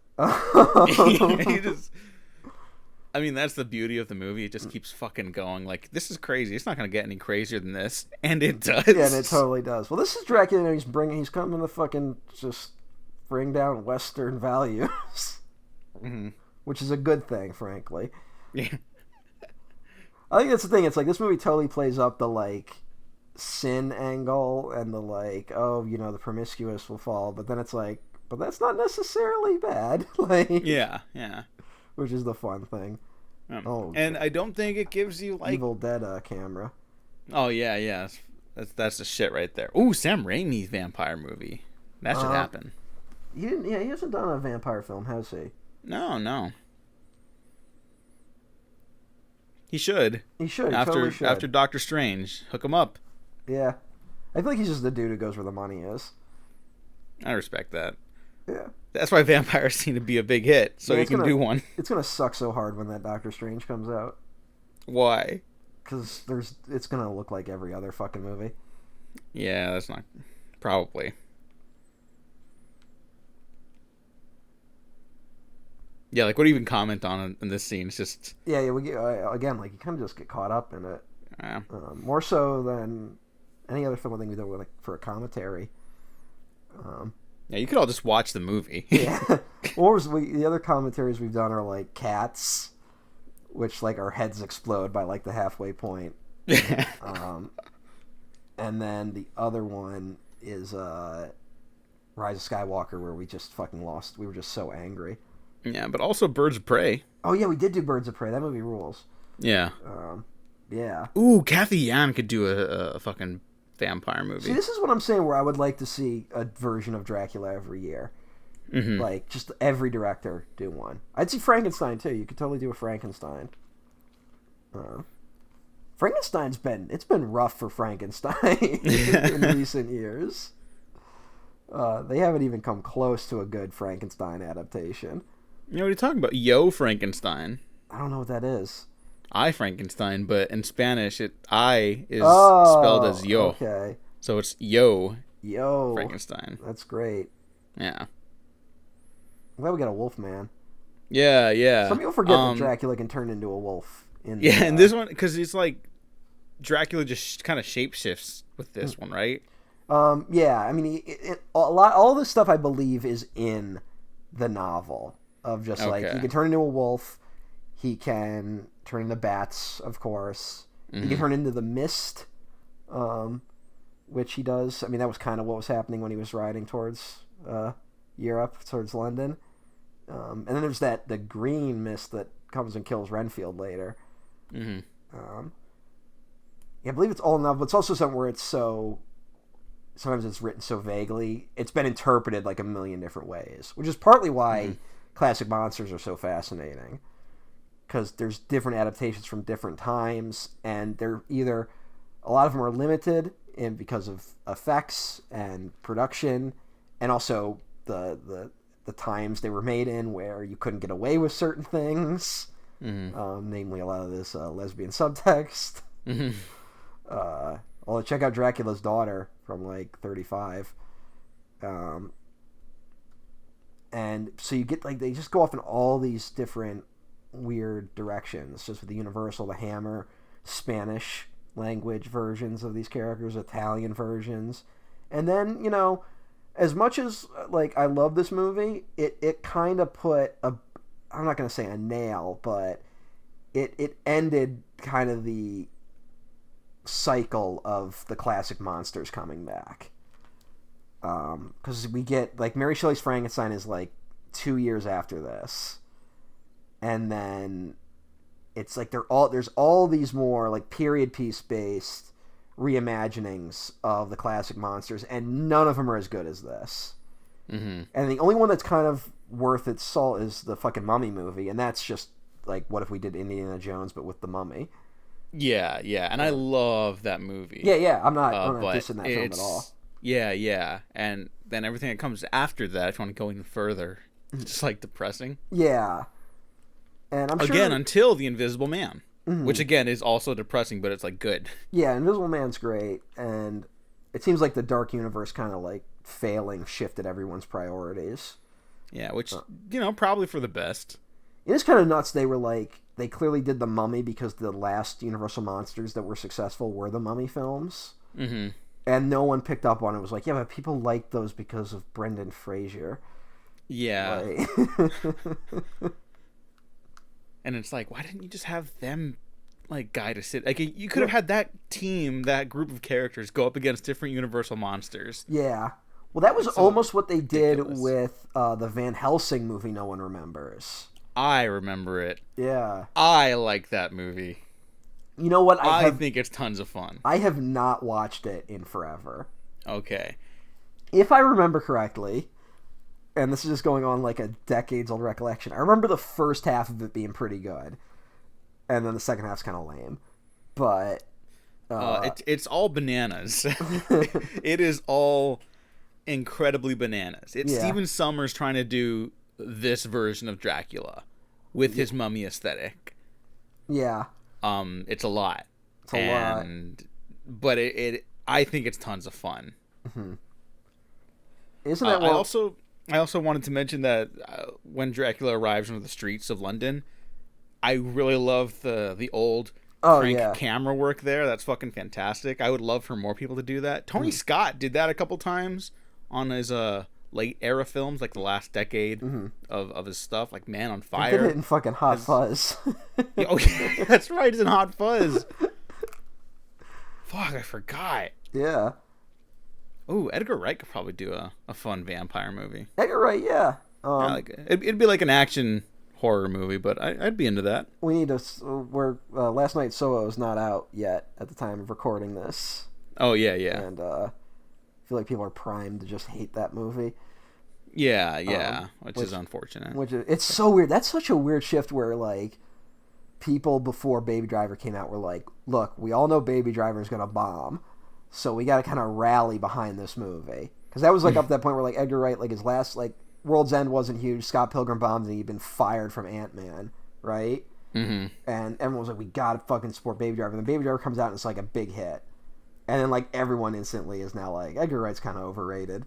I mean, that's the beauty of the movie. It just keeps fucking going. Like, this is crazy. It's not going to get any crazier than this. And it does. Yeah, and it totally does. Well, this is Dracula. He's coming to fucking just bring down Western values. Which is a good thing, frankly. Yeah. I think that's the thing. It's like, this movie totally plays up the, like, sin angle and the, like, the promiscuous will fall. But then it's like, but that's not necessarily bad. Like, yeah. Which is the fun thing. And I don't think it gives you, like... Evil Dead camera. Oh, yeah. That's the shit right there. Ooh, Sam Raimi's vampire movie. That should happen. He didn't. Yeah, he hasn't done a vampire film, has he? No. He should. He should. After He should. after Doctor Strange, hook him up. Yeah, I feel like he's just the dude who goes where the money is. I respect that. Yeah. That's why vampires seem to be a big hit, so you can do one. It's gonna suck so hard when that Doctor Strange comes out. Why? Because it's gonna look like every other fucking movie. Yeah, that's not probably. Yeah, like what do you even comment on in this scene? It's just We get, again, like you kind of just get caught up in it. Yeah. More so than any other film I think we've done like for a commentary. Yeah, you could all just watch the movie. Yeah. The other commentaries we've done are like Cats, which like our heads explode by like the halfway point. And then the other one is Rise of Skywalker, where we just fucking lost. We were just so angry. Yeah, but also Birds of Prey. Oh yeah, we did do Birds of Prey. That movie rules. Yeah. Yeah. Ooh, Kathy Yan could do a fucking vampire movie. See, this is what I'm saying, where I would like to see a version of Dracula every year. Mm-hmm. Like, just every director do one. I'd see Frankenstein, too. You could totally do a Frankenstein. Frankenstein's been rough for Frankenstein in recent years. They haven't even come close to a good Frankenstein adaptation. You know what are you talking about? Yo Frankenstein. I don't know what that is. I Frankenstein, but in Spanish, I is spelled as yo. Okay. So it's yo Frankenstein. That's great. Yeah. I'm glad we got a wolf man. Yeah. Some people forget that Dracula can turn into a wolf. And this one, because it's like Dracula just kind of shapeshifts with this one, right? Yeah. I mean, all this stuff I believe is in the novel of just like he can turn into a wolf. He can turn into bats, of course. Mm-hmm. He can turn into the mist, which he does. I mean, that was kind of what was happening when he was riding towards Europe, towards London. And then there's the green mist that comes and kills Renfield later. Mm-hmm. I believe it's all enough, but it's also something where sometimes it's written so vaguely. It's been interpreted like a million different ways, which is partly why classic monsters are so fascinating. Because there's different adaptations from different times, and they're either a lot of them are limited because of effects and production, and also the times they were made in, where you couldn't get away with certain things, namely a lot of this lesbian subtext. Although check out Dracula's Daughter from like 35, and so you get like they just go off in all these different weird directions, just with the Universal, the Hammer, Spanish language versions of these characters, Italian versions, and then as much as like I love this movie, it kind of put I'm not going to say a nail, but it ended kind of the cycle of the classic monsters coming back, because we get like Mary Shelley's Frankenstein is like 2 years after this. And then it's like there's all these more like period piece based reimaginings of the classic monsters, and none of them are as good as this. Mm-hmm. And the only one that's kind of worth its salt is the fucking Mummy movie, and that's just like, what if we did Indiana Jones but with the Mummy? Yeah, and I love that movie. Yeah, I'm not dissing that film at all. Yeah, and then everything that comes after that, if you want to go even further, it's just like depressing. Yeah. And I'm again, until The Invisible Man, which again is also depressing, but it's like good. Yeah, Invisible Man's great, and it seems like the Dark Universe kind of like failing shifted everyone's priorities. Yeah, which probably for the best. It is kind of nuts. They were like, they clearly did the Mummy because the last Universal monsters that were successful were the Mummy films, and no one picked up on it. It was like, yeah, but people like those because of Brendan Fraser. Yeah. And it's like, why didn't you just have them, like, guide us? Like, you could have had that team, that group of characters, go up against different Universal monsters. Yeah. Well, that was almost what they did with the Van Helsing movie no one remembers. I remember it. Yeah. I like that movie. You know what? I think it's tons of fun. I have not watched it in forever. Okay. if I remember correctly, and this is just going on like a decades-old recollection, I remember the first half of it being pretty good, and then the second half's kind of lame. But it's all bananas. It is all incredibly bananas. It's Stephen Sommers trying to do this version of Dracula with his mummy aesthetic. Yeah. It's a lot. It's a lot. But I think it's tons of fun. Mm-hmm. Isn't that I also wanted to mention that when Dracula arrives into the streets of London, I really love the old crank camera work there. That's fucking fantastic. I would love for more people to do that. Tony Scott did that a couple times on his late era films, like the last decade of his stuff, like Man on Fire. He did it in fucking Hot Fuzz. Okay, that's right. It's in Hot Fuzz. Fuck, I forgot. Yeah. Ooh, Edgar Wright could probably do a fun vampire movie. Edgar Wright, yeah. I like it. It'd be like an action horror movie, but I'd be into that. We need to. Last Night Soho is not out yet at the time of recording this. Oh yeah. And I feel like people are primed to just hate that movie. Yeah, which is unfortunate. It's so weird. That's such a weird shift where like people before Baby Driver came out were like, look, we all know Baby Driver is gonna bomb, so we got to kind of rally behind this movie, because that was like up to that point where like Edgar Wright, like his last like World's End wasn't huge, Scott Pilgrim bombed, and he'd been fired from Ant-Man, right? Mm-hmm. And everyone was like, we gotta fucking support Baby Driver. And then Baby Driver comes out and it's like a big hit, and then like everyone instantly is now like, Edgar Wright's kind of overrated.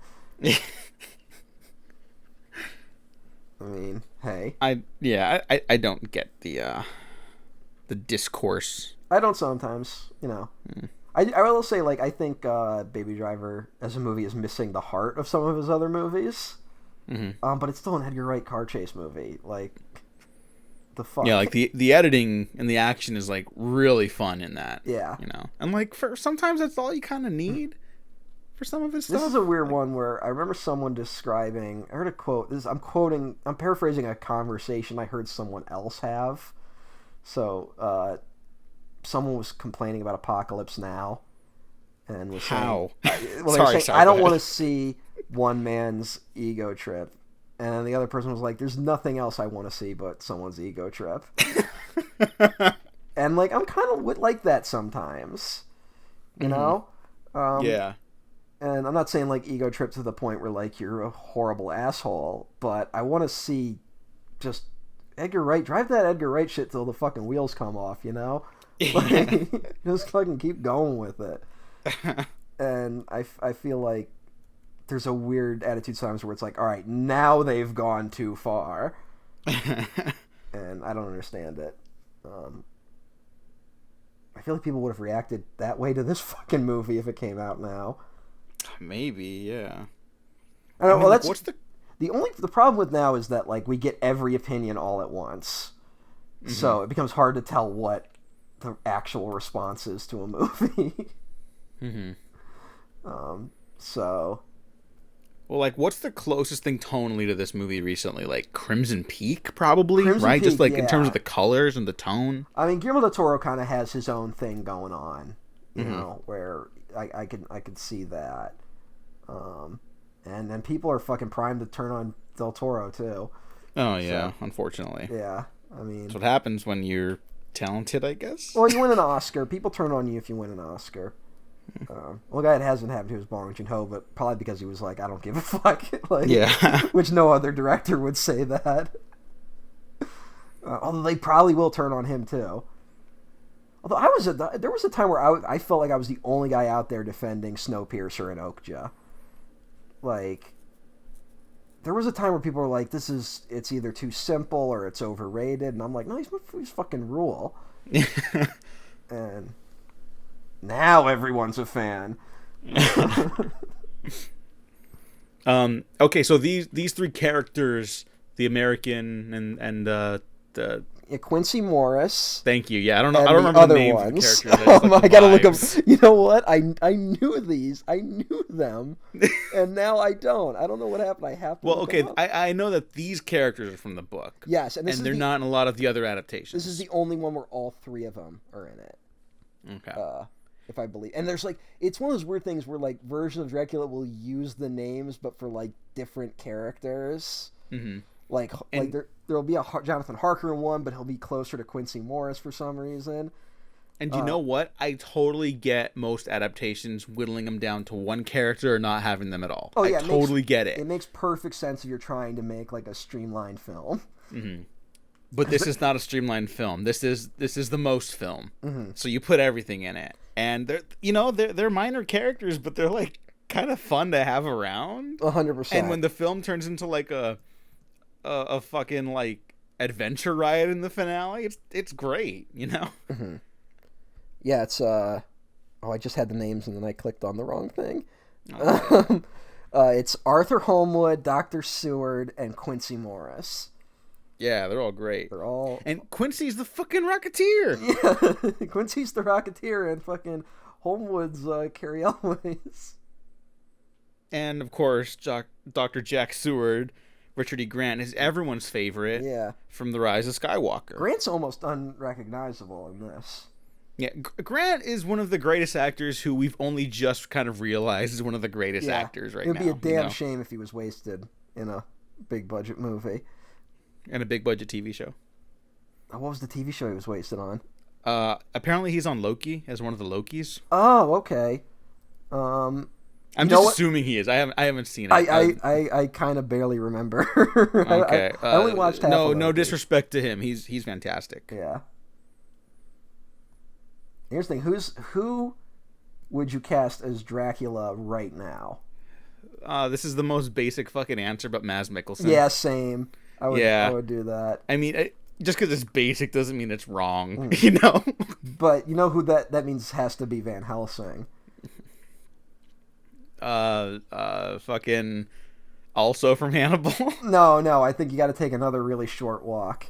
I mean, hey. I don't get the discourse. I don't sometimes, you know. I will say, like, I think Baby Driver as a movie is missing the heart of some of his other movies. Mm-hmm. But it's still an Edgar Wright car chase movie. Like, the fuck. Yeah, like the editing and the action is like really fun in that. Yeah. You know, and like for sometimes that's all you kind of need for some of his stuff. This is a weird one where I remember someone describing. I heard a quote. I'm paraphrasing a conversation I heard someone else have. So, someone was complaining about Apocalypse Now, and was saying, sorry, I don't want to see one man's ego trip, and then the other person was like, "There's nothing else I want to see but someone's ego trip," and like I'm kind of like that sometimes, you know? Yeah. And I'm not saying like ego trip to the point where like you're a horrible asshole, but I want to see just Edgar Wright drive that Edgar Wright shit till the fucking wheels come off, you know? Like, just fucking keep going with it. And I feel like there's a weird attitude sometimes where it's like, all right, now they've gone too far. And I don't understand it. I feel like people would have reacted that way to this fucking movie if it came out now. Maybe, yeah. I don't know, well, that's what's the problem with now is that like we get every opinion all at once. Mm-hmm. So it becomes hard to tell what the actual response is to a movie. So, well, like, what's the closest thing tonally to this movie recently? Like Crimson Peak, probably, right? Just like in terms of the colors and the tone. I mean, Guillermo del Toro kind of has his own thing going on, you know, where I can see that. And then people are fucking primed to turn on del Toro too. Oh yeah, so, unfortunately. Yeah, I mean, that's what happens when you're talented, I guess. Well, you win an Oscar. People turn on you if you win an Oscar. Well, a guy it hasn't happened to was Bong Joon-ho, but probably because he was like, I don't give a fuck. Like, yeah. Which no other director would say that. Although they probably will turn on him too. Although there was a time where I felt like I was the only guy out there defending Snowpiercer and Okja. Like, there was a time where people were like, it's either too simple or it's overrated, and I'm like, no, he's fucking rule. And now everyone's a fan. Okay, so these three characters, the American and the Quincy Morris. Thank you. Yeah, I don't remember the names of the characters. I gotta look up. You know what? I knew these. I knew them, and now I don't. I don't know what happened. I have to. Well, okay. I know that these characters are from the book. Yes, and they're not in a lot of the other adaptations. This is the only one where all three of them are in it. Okay. if I believe. And there's like, it's one of those weird things where like versions of Dracula will use the names, but for like different characters. Mm-hmm. Like there'll be a Jonathan Harker in one, but he'll be closer to Quincy Morris for some reason. And you know what? I totally get most adaptations whittling them down to one character or not having them at all. Oh, yeah, I totally get it. It makes perfect sense if you're trying to make like a streamlined film. Mm-hmm. But this is not a streamlined film. This is the most film. Mm-hmm. So you put everything in it, and they're minor characters, but they're like kind of fun to have around. 100%. And when the film turns into like a fucking like adventure ride in the finale, it's great, you know. Mm-hmm. Yeah, it's I just had the names and then I clicked on the wrong thing. Okay. It's Arthur Holmwood, Dr. Seward, and Quincy Morris. Yeah, they're all great. They're all... And Quincy's the fucking Rocketeer! Yeah, Quincy's the Rocketeer and fucking Holmwood's Carrie Elways. And, of course, Dr. Jack Seward, Richard E. Grant, is everyone's favorite from The Rise of Skywalker. Grant's almost unrecognizable in this. Yeah, Grant is one of the greatest actors who we've only just kind of realized is one of the greatest actors right now. It would be a damn shame if he was wasted in a big-budget movie. And a big-budget TV show. What was the TV show he was wasted on? Apparently he's on Loki, as one of the Lokis. Oh, okay. I'm just assuming he is. I haven't seen it. I kind of barely remember. Okay. I only watched half of Loki. No disrespect to him. He's fantastic. Yeah. Here's the thing. Who would you cast as Dracula right now? This is the most basic fucking answer, but Mads Mikkelsen. Yeah, same. I would do that. I mean, just because it's basic doesn't mean it's wrong, you know? But you know who that means has to be Van Helsing. Fucking also from Hannibal? No, I think you got to take another really short walk.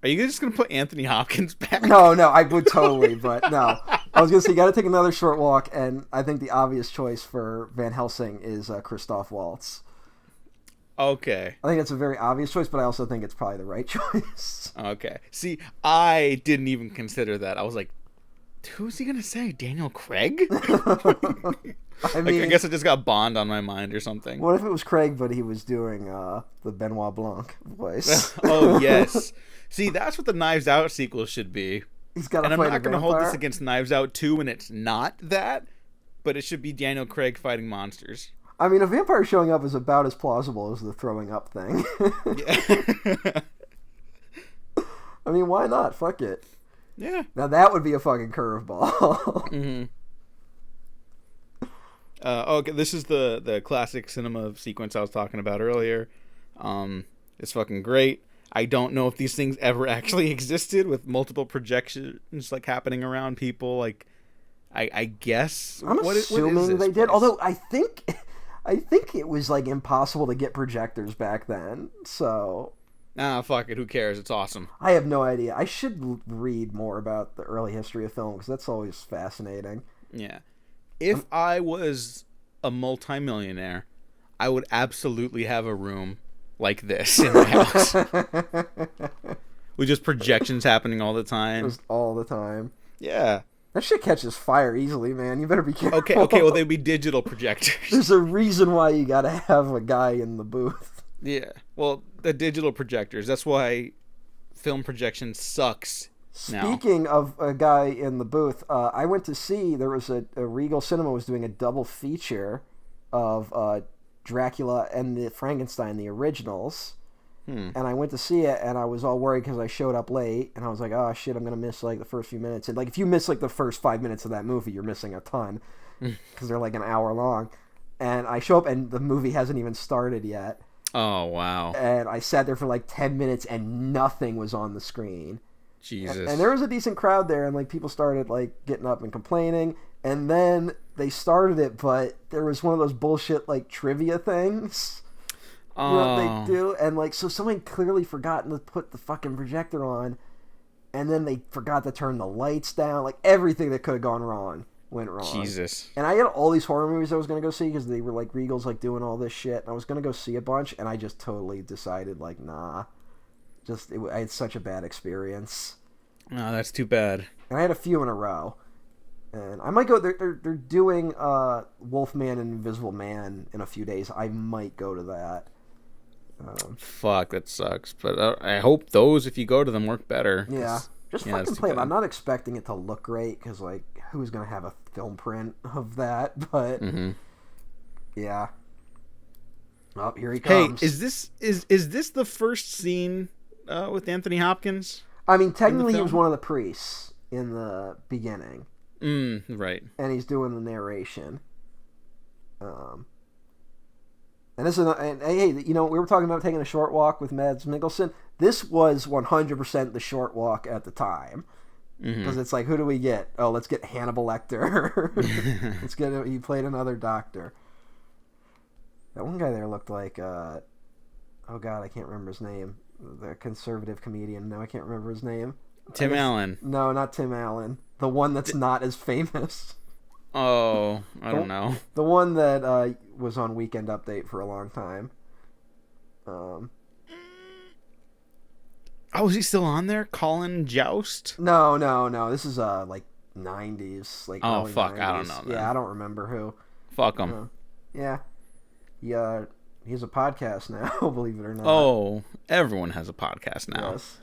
Are you just going to put Anthony Hopkins back? No, I would totally, but no. I was going to say you got to take another short walk, and I think the obvious choice for Van Helsing is Christoph Waltz. Okay. I think it's a very obvious choice, but I also think it's probably the right choice. Okay. See, I didn't even consider that. I was like, who's he going to say? Daniel Craig? I mean, I guess I just got Bond on my mind or something. What if it was Craig, but he was doing the Benoit Blanc voice? Oh, yes. See, that's what the Knives Out sequel should be. He's got to fight a vampire. And I'm not going to hold this against against Knives Out 2 when it's not that, but it should be Daniel Craig fighting monsters. I mean, a vampire showing up is about as plausible as the throwing up thing. Yeah. I mean, why not? Fuck it. Yeah. Now that would be a fucking curveball. Mm-hmm. Okay, this is the classic cinema sequence I was talking about earlier. It's fucking great. I don't know if these things ever actually existed with multiple projections like happening around people. Like, I guess I'm assuming they did. Although I think it was like impossible to get projectors back then. So. Fuck it. Who cares? It's awesome. I have no idea. I should read more about the early history of film because that's always fascinating. Yeah. If I was a multimillionaire, I would absolutely have a room like this in my house. With just projections happening all the time. Just all the time. Yeah. That shit catches fire easily, man. You better be careful. Okay, well, they'd be digital projectors. There's a reason why you gotta have a guy in the booth. Yeah. Well, the digital projectors. That's why film projection sucks. Speaking of a guy in the booth, I went to see, there was a Regal Cinema was doing a double feature of Dracula and the Frankenstein, the originals. And I went to see it, and I was all worried because I showed up late, and I was like, oh shit, I'm going to miss like the first few minutes. And like, if you miss like the first 5 minutes of that movie, you're missing a ton because they're like an hour long. And I show up, and the movie hasn't even started yet. Oh, wow. And I sat there for like 10 minutes, and nothing was on the screen. Jesus. And there was a decent crowd there, and like people started like getting up and complaining, and then they started it, but there was one of those bullshit like trivia things. You know what they do? And like, so someone clearly forgotten to put the fucking projector on, and then they forgot to turn the lights down. Like, everything that could have gone wrong went wrong. Jesus. And I had all these horror movies I was going to go see because they were like Regal's like doing all this shit, and I was going to go see a bunch, and I just totally decided like, nah. I had such a bad experience. Oh, that's too bad. And I had a few in a row. And I might go. They're doing Wolfman and Invisible Man in a few days. I might go to that. Fuck, that sucks. But I hope those, if you go to them, work better. Yeah, just fucking play them. I'm not expecting it to look great because, like, who's gonna have a film print of that? But yeah. Oh, here he comes. Hey, is this the first scene with Anthony Hopkins? I mean, technically, he was one of the priests in the beginning. Right. And he's doing the narration. And this is, and hey, you know, we were talking about taking a short walk with Mads Mikkelsen. This was 100% the short walk at the time, because it's like, who do we get? Oh, let's get Hannibal Lecter. Let's get him. He played another doctor. That one guy there looked like, oh god, I can't remember his name. The conservative comedian. No, I can't remember his name. Tim Allen. No, not Tim Allen. The one that's not as famous. Oh, I don't know. The one that was on Weekend Update for a long time. Oh, is he still on there? Colin Joust? No. This is like 90s. Like, oh, early fuck. 90s. I don't know. Then. Yeah, I don't remember who. Fuck him. Yeah. He has a podcast now, believe it or not. Oh, everyone has a podcast now. Yes.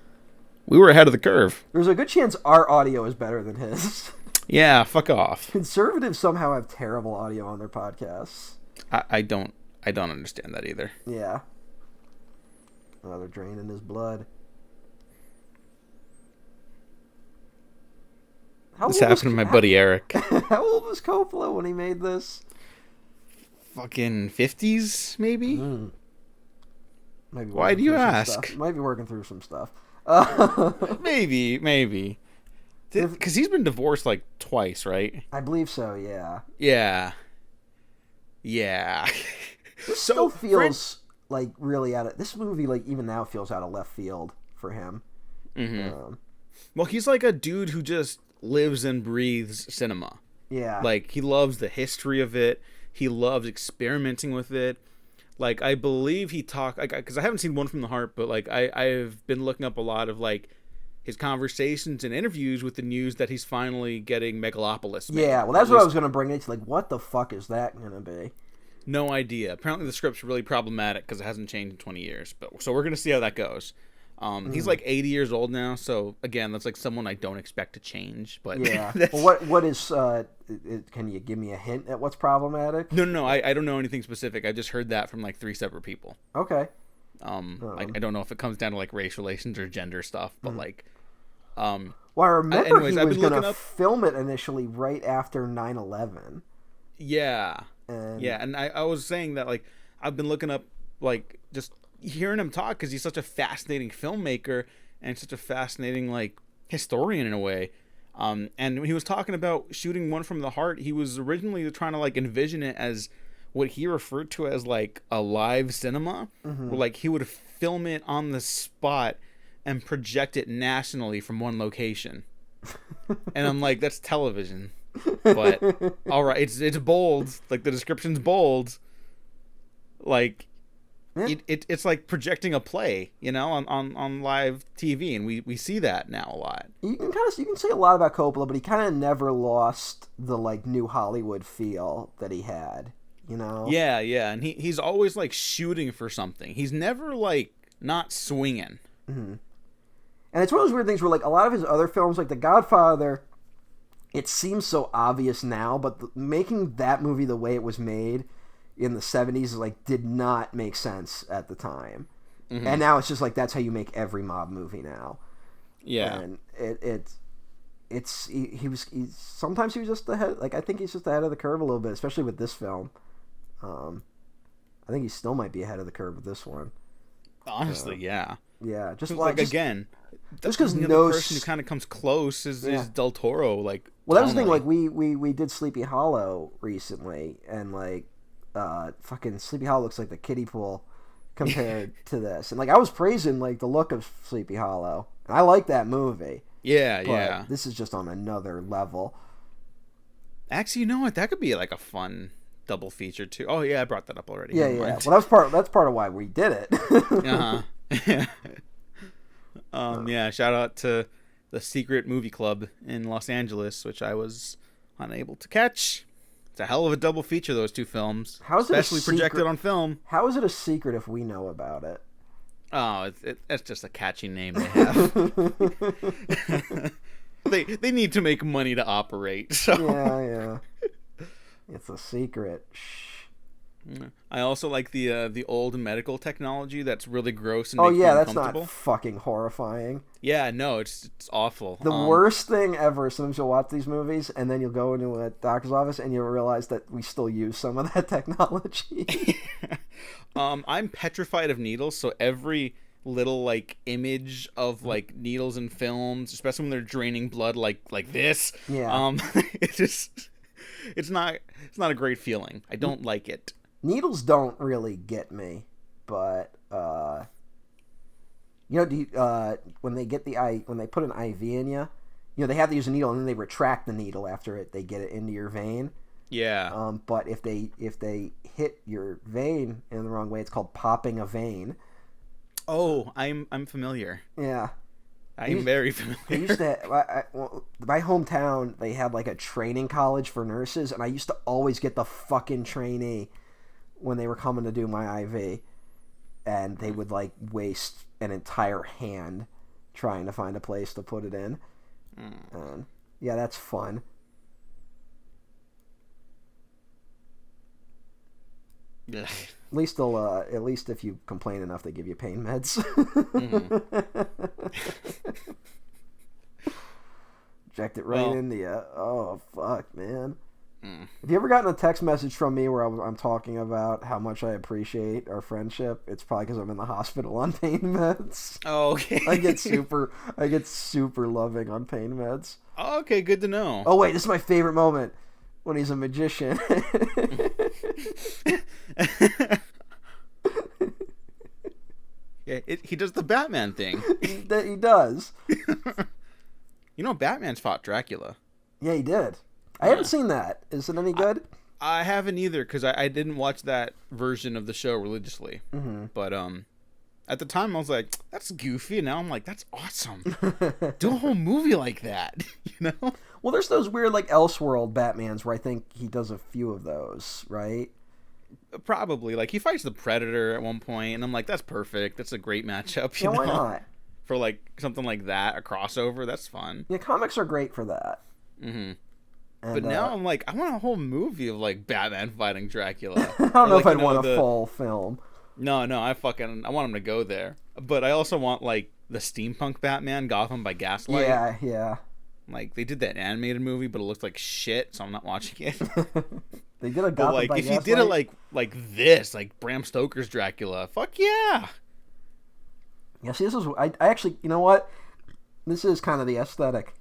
We were ahead of the curve. There's a good chance our audio is better than his. Yeah, fuck off. Conservatives somehow have terrible audio on their podcasts. I don't understand that either. Yeah. Oh, they're draining his blood. This happened to my buddy Eric. How old was Coppola when he made this? Fucking 50s, maybe? Why do you ask? Might be working through some stuff. Maybe. Because he's been divorced like twice, right? I believe so, yeah. Yeah. This still feels like really out of... This movie, like, even now feels out of left field for him. Well, he's like a dude who just lives and breathes cinema. Yeah. Like, he loves the history of it. He loves experimenting with it. Like, I believe he talked... Because I haven't seen One from the Heart, but, like, I've been looking up a lot of, like, his conversations and interviews with the news that he's finally getting Megalopolis made. Yeah, well, that's what I was going to bring into. Like, what the fuck is that going to be? No idea. Apparently the script's really problematic because it hasn't changed in 20 years. So we're going to see how that goes. He's like 80 years old now, so again, that's like someone I don't expect to change. But yeah. Well, what is? Can you give me a hint at what's problematic? No. I don't know anything specific. I just heard that from like 3 separate people. Okay. I don't know if it comes down to like race relations or gender stuff, but like. Well, I remember anyways, he was going to film it initially right after 9/11. Yeah. And I was saying that like I've been looking up like just hearing him talk because he's such a fascinating filmmaker and such a fascinating like historian in a way. And when he was talking about shooting One from the Heart, he was originally trying to like envision it as what he referred to as like a live cinema, where like he would film it on the spot and project it nationally from one location. And I'm like, that's television. But all right, it's bold. Like the description's bold. Like it's like projecting a play, you know, on live TV, and we see that now a lot. You can say a lot about Coppola, but he kind of never lost the like new Hollywood feel that he had, you know. Yeah, and he's always like shooting for something. He's never like not swinging. And it's one of those weird things where like a lot of his other films, like The Godfather, it seems so obvious now, but making that movie the way it was made in the 70s like did not make sense at the time. And now it's just like that's how you make every mob movie now. Yeah. And sometimes he was just ahead, like I think he's just ahead of the curve a little bit, especially with this film. I think he still might be ahead of the curve with this one. Honestly, yeah. Yeah, just again, just because the person who kind of comes close is Del Toro. Like, well, that was the thing. Like, we did Sleepy Hollow recently, and like, fucking Sleepy Hollow looks like the kiddie pool compared to this. And like, I was praising like the look of Sleepy Hollow, and I like that movie. Yeah. This is just on another level. Actually, you know what? That could be like a fun double feature too. Oh yeah, I brought that up already. Yeah. Well, that's part of why we did it. Yeah, shout out to the Secret Movie Club in Los Angeles, which I was Unable to Catch. It's a hell of a double feature, those two films. How is it especially projected on film. How is it a secret if we know about it? Oh, it's just a catchy name they have. They need to make money to operate. So. Yeah. It's a secret. Shh. I also like the old medical technology that's really gross and that's uncomfortable. not fucking horrifying. Yeah, no, it's awful. The worst thing ever. Sometimes you'll watch these movies and then you'll go into a doctor's office and you'll realize that we still use some of that technology. I'm petrified of needles, so every little like image of like needles in films, especially when they're draining blood like this. Yeah. It's not a great feeling. I don't like it. Needles don't really get me, but when they put an IV in you, they have to use a needle and then they retract the needle after they get it into your vein. Yeah. But if they hit your vein in the wrong way, it's called popping a vein. Oh, I'm familiar. Yeah. I'm very familiar. They used to, my hometown, they had like a training college for nurses, and I used to always get the fucking trainee when they were coming to do my IV, and they would like waste an entire hand trying to find a place to put it in. And yeah, that's fun. At least if you complain enough, they give you pain meds. Inject it right into you. Oh fuck, man. Have you ever gotten a text message from me where I'm talking about how much I appreciate our friendship? It's probably because I'm in the hospital on pain meds. Oh, okay. I get super loving on pain meds. Oh, okay, good to know. Oh wait, this is my favorite moment when he's a magician. Yeah, he does the Batman thing. He does. Batman's fought Dracula. Yeah, he did. I haven't seen that. Is it any good? I haven't either, because I didn't watch that version of the show religiously. Mm-hmm. But at the time, I was like, that's goofy. And now I'm like, that's awesome. Do a whole movie like that, Well, there's those weird, like, Elseworld Batmans where I think he does a few of those, right? Probably. Like, he fights the Predator at one point, and I'm like, that's perfect. That's a great matchup, Yeah, why not? For, like, something like that, a crossover, that's fun. Yeah, comics are great for that. Mm-hmm. And, but now I'm like, I want a whole movie of, like, Batman fighting Dracula. I don't know if I'd want a full film. No, I want him to go there. But I also want, like, the steampunk Batman, Gotham by Gaslight. Yeah. Like, they did that animated movie, but it looked like shit, so I'm not watching it. They did a Gotham by Gaslight? If you did it like this, like Bram Stoker's Dracula, fuck yeah! Yeah, see, this is... I actually... You know what? This is kind of the aesthetic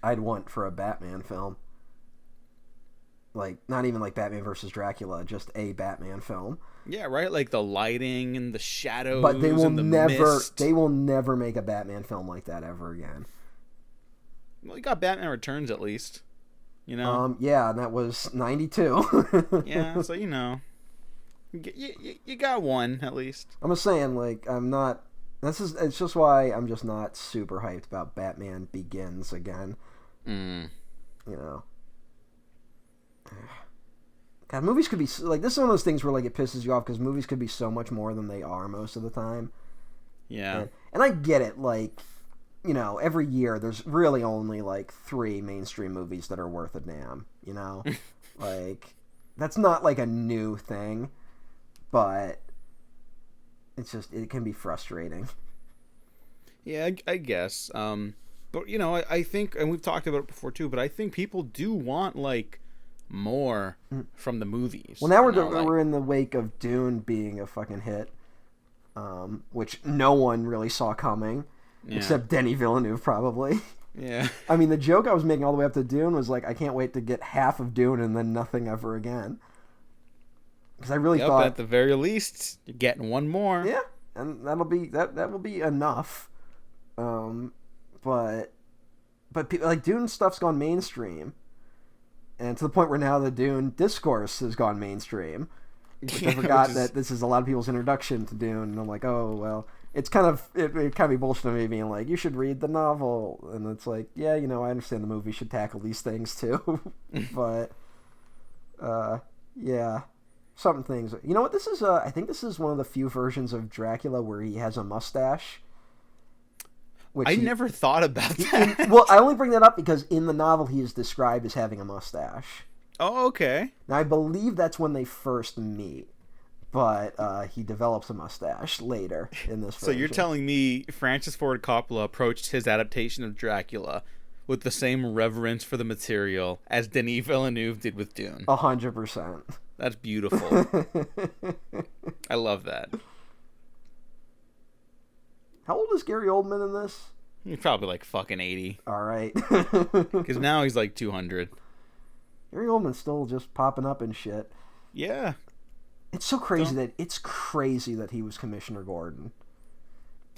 I'd want for a Batman film. Like, not even like Batman versus Dracula, just a Batman film. Yeah, right? Like the lighting and the shadows, but they will and the never mist. They will never make a Batman film like that ever again. Well, you got Batman Returns at least. Yeah, and that was 92. Yeah, so you got one at least. I'm just saying, like, I'm not... It's just why I'm just not super hyped about Batman Begins again. God, movies could be... Like, this is one of those things where, like, it pisses you off because movies could be so much more than they are most of the time. Yeah. And I get it, like... every year there's really only like 3 mainstream movies that are worth a damn, like that's not like a new thing, but it's just, it can be frustrating. Yeah, I guess. But I think, and we've talked about it before too, but I think people do want like more from the movies. Well, now we're in the wake of Dune being a fucking hit, which no one really saw coming. Yeah. Except Denis Villeneuve, probably. Yeah. I mean, the joke I was making all the way up to Dune was like, I can't wait to get half of Dune and then nothing ever again. Because I really thought... at the very least, you're getting one more. Yeah, and that will be enough. But people, like, Dune stuff's gone mainstream. And to the point where now the Dune discourse has gone mainstream. Which I forgot that this is a lot of people's introduction to Dune. And I'm like, oh, well... it's kind of it kind of be bullshit to me being like, you should read the novel, and it's like, yeah, you know, I understand the movie should tackle these things too, but yeah, some things. You know what? This is I think this is one of the few versions of Dracula where he has a mustache. I never thought about that. Well, I only bring that up because in the novel he is described as having a mustache. Oh, okay. Now I believe that's when they first meet. But he develops a mustache later in this version. So you're telling me Francis Ford Coppola approached his adaptation of Dracula with the same reverence for the material as Denis Villeneuve did with Dune? 100%. That's beautiful. I love that. How old is Gary Oldman in this? He's probably like fucking 80. All right. Because now he's like 200. Gary Oldman's still just popping up and shit. Yeah. It's so crazy that he was Commissioner Gordon.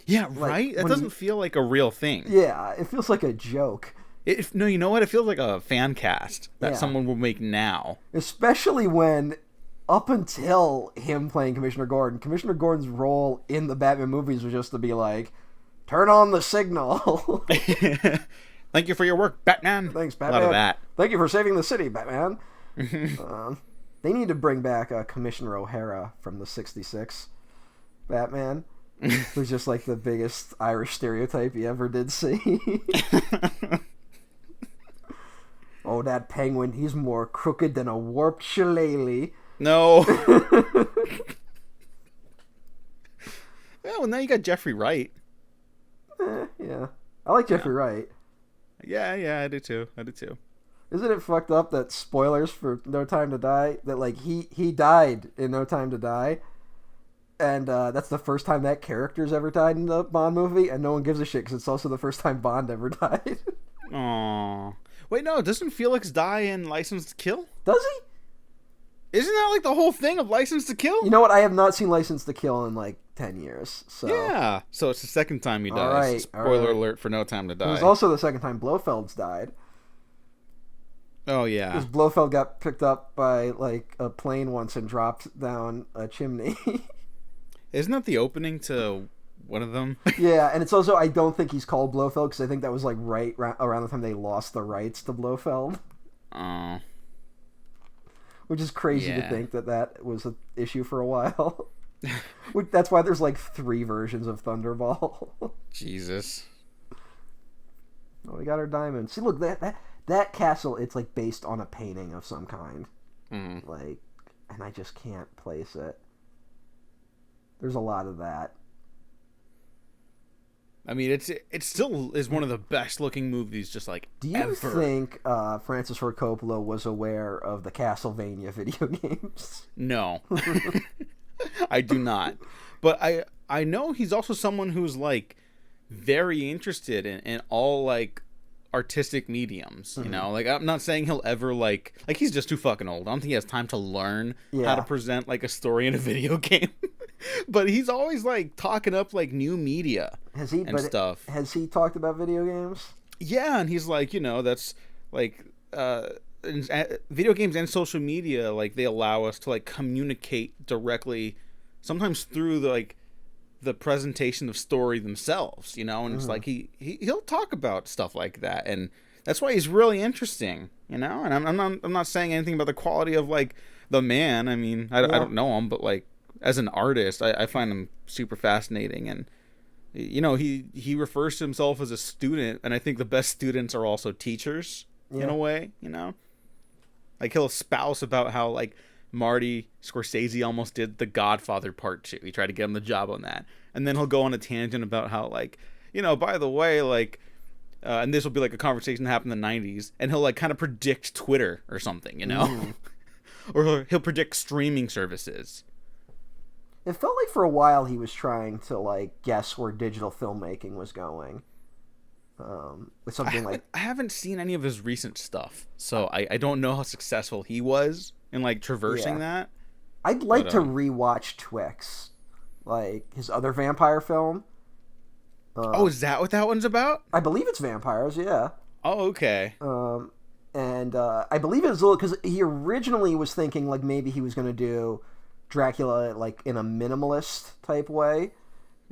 Yeah, right? That doesn't feel like a real thing. Yeah, it feels like a joke. No, you know what? It feels like a fan cast that someone will make now. Especially when, up until him playing Commissioner Gordon's role in the Batman movies was just to be like, turn on the signal. Thank you for your work, Batman. Thanks, Batman. A lot of that. Thank you for saving the city, Batman. They need to bring back Commissioner O'Hara from the 66 Batman, who's just like the biggest Irish stereotype you ever did see. Oh, that penguin, he's more crooked than a warped shillelagh. No. Well, now you got Jeffrey Wright. Yeah. I like Jeffrey Wright. Yeah, I do too. Isn't it fucked up that spoilers for No Time to Die, that like he died in No Time to Die, and that's the first time that character's ever died in the Bond movie, and no one gives a shit because it's also the first time Bond ever died. Aww. Wait, no, doesn't Felix die in License to Kill? Does he? Isn't that like the whole thing of License to Kill? You know what? I have not seen License to Kill in like 10 years. So. Yeah, so it's the second time he dies. All right, Spoiler alert for No Time to Die. It was also the second time Blofeld's died. Oh, yeah. Because Blofeld got picked up by, like, a plane once and dropped down a chimney. Isn't that the opening to one of them? Yeah, and it's also, I don't think he's called Blofeld, because I think that was, like, right around the time they lost the rights to Blofeld. Oh. Which is crazy to think that was an issue for a while. That's why there's, like, 3 versions of Thunderball. Jesus. Oh, we got our diamond. See, look, that castle, it's like based on a painting of some kind. Like, and I just can't place it. There's a lot of that. I mean, it still is one of the best looking movies, just like Do you ever. think Francis Ford Coppola was aware of the Castlevania video games? No. I do not. But I know he's also someone who's like very interested in all like artistic mediums, you know? Like, I'm not saying he'll ever like he's just too fucking old. I don't think he has time to learn how to present like a story in a video game. But he's always like talking up like new media stuff. Has he talked about video games? Yeah, and he's like, you know, that's like video games and social media, like they allow us to like communicate directly, sometimes through the presentation of story themselves, you know, and it's like he'll talk about stuff like that, and that's why he's really interesting, you know. And I'm not saying anything about the quality of like the man. I mean, I don't know him, but like as an artist, I find him super fascinating, and you know, he refers to himself as a student, and I think the best students are also teachers in a way, you know. Like he'll espouse about how like Marty Scorsese almost did The Godfather Part 2. He tried to get him the job on that. And then he'll go on a tangent about how, like, you know, by the way, like, and this will be like a conversation that happened in the 90s, and he'll like kind of predict Twitter or something, you know? Or he'll predict streaming services. It felt like for a while he was trying to, like, guess where digital filmmaking was going. With something I haven't seen any of his recent stuff, so I don't know how successful he was in like traversing that. I'd like to rewatch Twix, like his other vampire film. Is that what that one's about? I believe it's vampires. Yeah. Oh, okay. And I believe it was a little because he originally was thinking like maybe he was going to do Dracula like in a minimalist type way,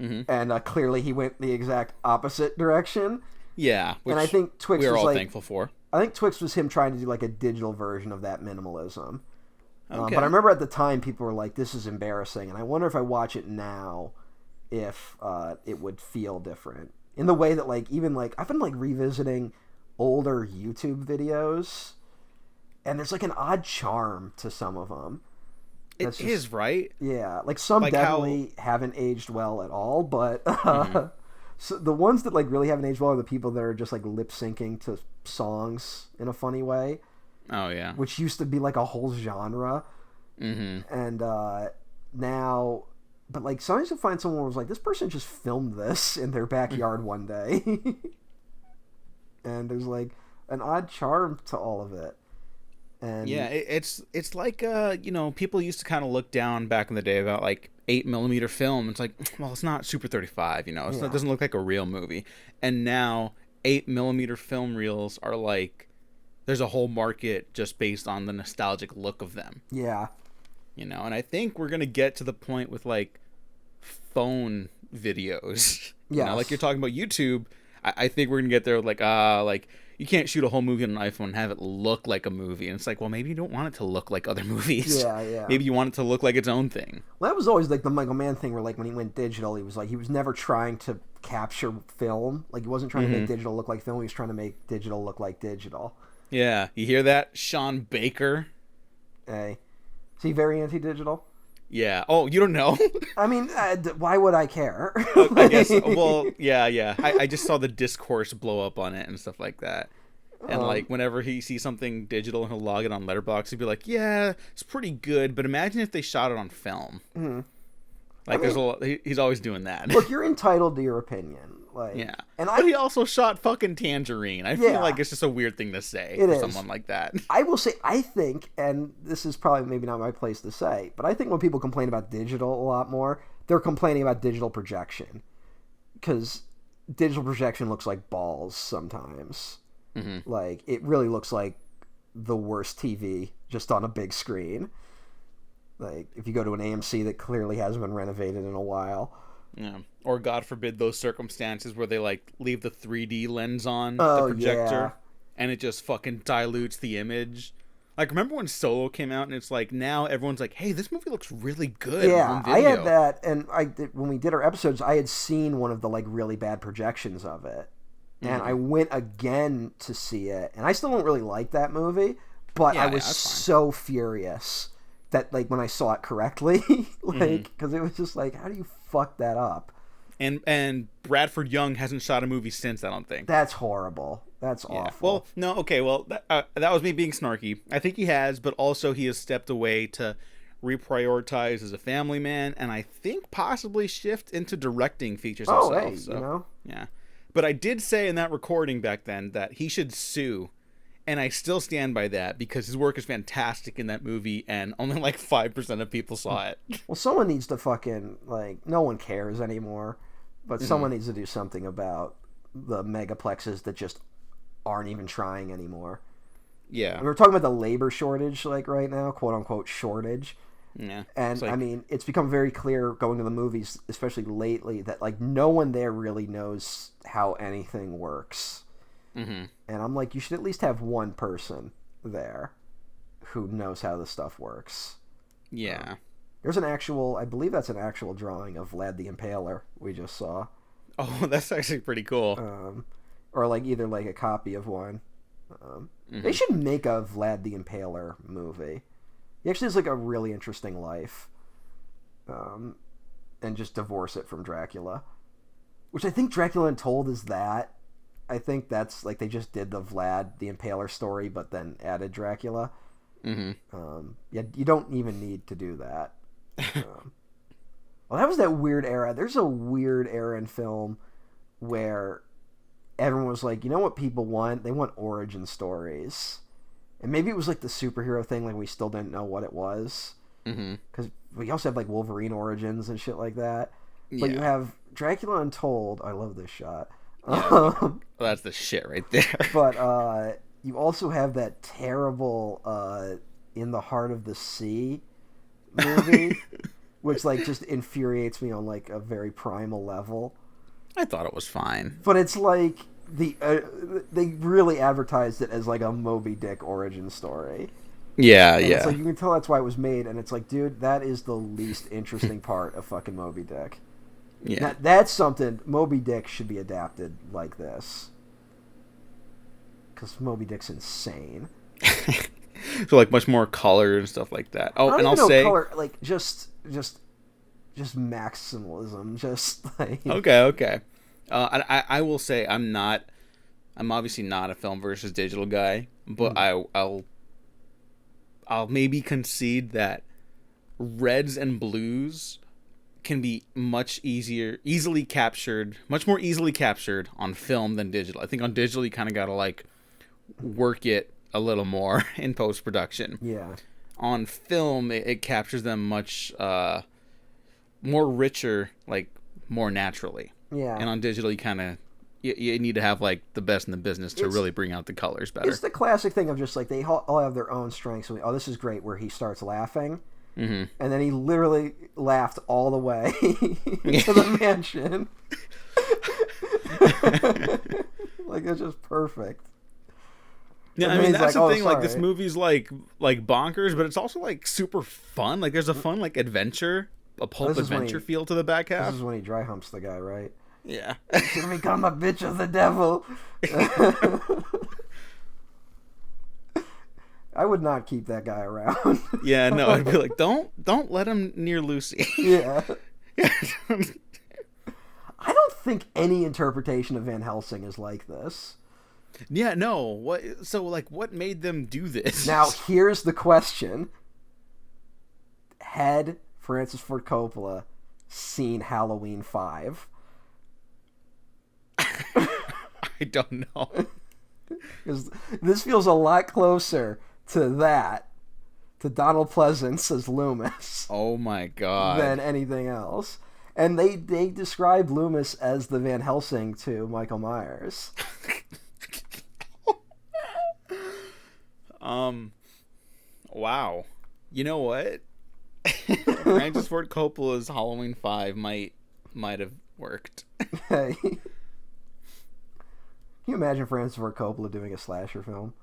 and clearly he went the exact opposite direction. Yeah, which and I think Twix we're was all like, thankful for. I think Twix was him trying to do like a digital version of that minimalism. Okay. But I remember at the time people were like, "This is embarrassing," and I wonder if I watch it now, if it would feel different in the way that like even like I've been like revisiting older YouTube videos, and there's like an odd charm to some of them. It is, right? Yeah, like some like definitely haven't aged well at all, but so the ones that like really haven't aged well are the people that are just like lip syncing to songs in a funny way. Oh yeah, which used to be like a whole genre, and now, but like sometimes you find someone who was like, this person just filmed this in their backyard one day, and there's like an odd charm to all of it. And yeah, it's like people used to kind of look down back in the day about like 8mm film. It's like, well, it's not Super 35, it doesn't look like a real movie. And now 8mm film reels are like, there's a whole market just based on the nostalgic look of them. Yeah. And I think we're gonna get to the point with like phone videos. Yeah. Like you're talking about YouTube. I think we're gonna get there like you can't shoot a whole movie on an iPhone and have it look like a movie. And it's like, well, maybe you don't want it to look like other movies. Yeah. Maybe you want it to look like its own thing. Well, that was always like the Michael Mann thing where like when he went digital, he was never trying to capture film. Like he wasn't trying to make digital look like film. He was trying to make digital look like digital. Yeah. You hear that? Sean Baker. Hey. Is he very anti-digital? Yeah. Oh, you don't know? I mean, why would I care? I guess. Well, yeah. I just saw the discourse blow up on it and stuff like that. And like whenever he sees something digital, he'll log it on Letterboxd. He'd be like, "Yeah, it's pretty good, but imagine if they shot it on film." Mm-hmm. Like, there's a lot, he's always doing that. Look, you're entitled to your opinion. Like, yeah, but he also shot fucking Tangerine. I feel like it's just a weird thing to say for someone like that. I will say, I think, and this is probably maybe not my place to say, but I think when people complain about digital a lot more, they're complaining about digital projection, because digital projection looks like balls sometimes. Like, it really looks like the worst TV just on a big screen. Like, if you go to an AMC that clearly hasn't been renovated in a while. Yeah. Or, God forbid, those circumstances where they, like, leave the 3D lens on the projector and it just fucking dilutes the image. Like, remember when Solo came out and it's like, now everyone's like, hey, this movie looks really good. Yeah, I had that, and when we did our episodes, I had seen one of the, like, really bad projections of it. And I went again to see it, and I still don't really like that movie, but I was so furious that, like, when I saw it correctly, like, because it was just like, how do you fuck that up? And Bradford Young hasn't shot a movie since, I don't think. That's horrible. That's awful. Well, no, okay, well, that was me being snarky. I think he has, but also he has stepped away to reprioritize as a family man, and I think possibly shift into directing features himself. Hey, so, yeah. But I did say in that recording back then that he should sue, and I still stand by that because his work is fantastic in that movie, and only like 5% of people saw it. Well, someone needs to fucking, like, no one cares anymore, but someone needs to do something about the megaplexes that just aren't even trying anymore. Yeah. And we're talking about the labor shortage, like, right now, quote-unquote shortage. Yeah. And, I mean, it's become very clear going to the movies, especially lately, that, like, no one there really knows how anything works. And I'm like, you should at least have one person there who knows how this stuff works. Yeah. There's an actual, I believe that's an actual drawing of Vlad the Impaler we just saw. Oh, that's actually pretty cool. Or, like, either, like, a copy of one. They should make a Vlad the Impaler movie. He actually has, like, a really interesting life. And just divorce it from Dracula. Which I think Dracula Untold is that. I think that's, like, they just did the Vlad the Impaler story, but then added Dracula. Yeah, you don't even need to do that. Well, that was that weird era. There's a weird era in film where everyone was like, you know what people want? They want origin stories. And maybe it was like the superhero thing, like we still didn't know what it was. Because we also have like Wolverine origins and shit like that. But you have Dracula Untold. I love this shot. Yeah. Well, that's the shit right there. But you also have that terrible In the Heart of the Sea movie which like just infuriates me on like a very primal level. I thought it was fine. But it's like they really advertised it as like a Moby Dick origin story. Yeah, and yeah. It's like you can tell that's why it was made, and it's like, dude, that is the least interesting part of fucking Moby Dick. Yeah, that's something Moby Dick should be adapted like this, because Moby Dick's insane. So like much more color and stuff like that. Oh, and I'll say color, like just maximalism, just like okay. I will say I'm obviously not a film versus digital guy, but I'll maybe concede that reds and blues can be much more easily captured on film than digital. I think on digital you kind of got to like work it a little more in post-production. Yeah. On film, it captures them much more richer, like more naturally. Yeah. And on digital, you kind of you need to have like the best in the business to really bring out the colors better. It's the classic thing of just like they all have their own strengths. Oh, this is great, where he starts laughing. Mm-hmm. And then he literally laughed all the way to the mansion. Like, it's just perfect. Yeah, I mean, that's the thing. Like, this movie's like bonkers, but it's also like super fun. Like, there's a fun like adventure, a pulp adventure feel to the back half. This is when he dry humps the guy, right? Yeah. He's gonna become a bitch of the devil. I would not keep that guy around. Yeah, no, I'd be like, don't let him near Lucy. Yeah. I don't think any interpretation of Van Helsing is like this. Yeah, no. What? So, like, what made them do this? Now, here's the question: had Francis Ford Coppola seen Halloween 5? I don't know. Because this feels a lot closer to that, to Donald Pleasance as Loomis. Oh my god! Than anything else. And they describe Loomis as the Van Helsing to Michael Myers. Wow. You know what? Francis Ford Coppola's Halloween 5 might have worked. Hey. Can you imagine Francis Ford Coppola doing a slasher film?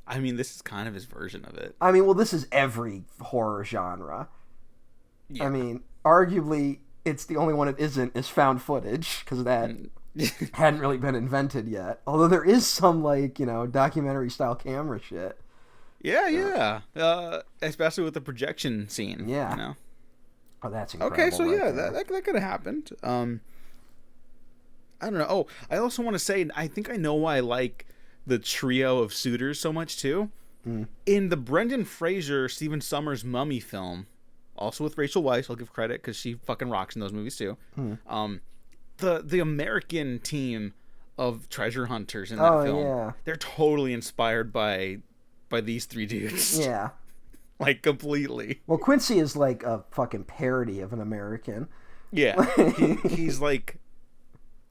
I mean, this is kind of his version of it. I mean, well, this is every horror genre. Yeah. I mean, arguably, it's the only one it isn't is found footage, because that hadn't really been invented yet. Although there is some, like, documentary-style camera shit. Yeah. Especially with the projection scene. Yeah. Oh, that's incredible. Okay, so that could have happened. I don't know. Oh, I also want to say, I think I know why I like the trio of suitors so much, too. In the Brendan Fraser, Stephen Sommers Mummy film, also with Rachel Weisz, I'll give credit, because she fucking rocks in those movies, too. The American team of treasure hunters in that film, they're totally inspired by these three dudes. Yeah. Like, completely. Well, Quincy is like a fucking parody of an American. Yeah. He's like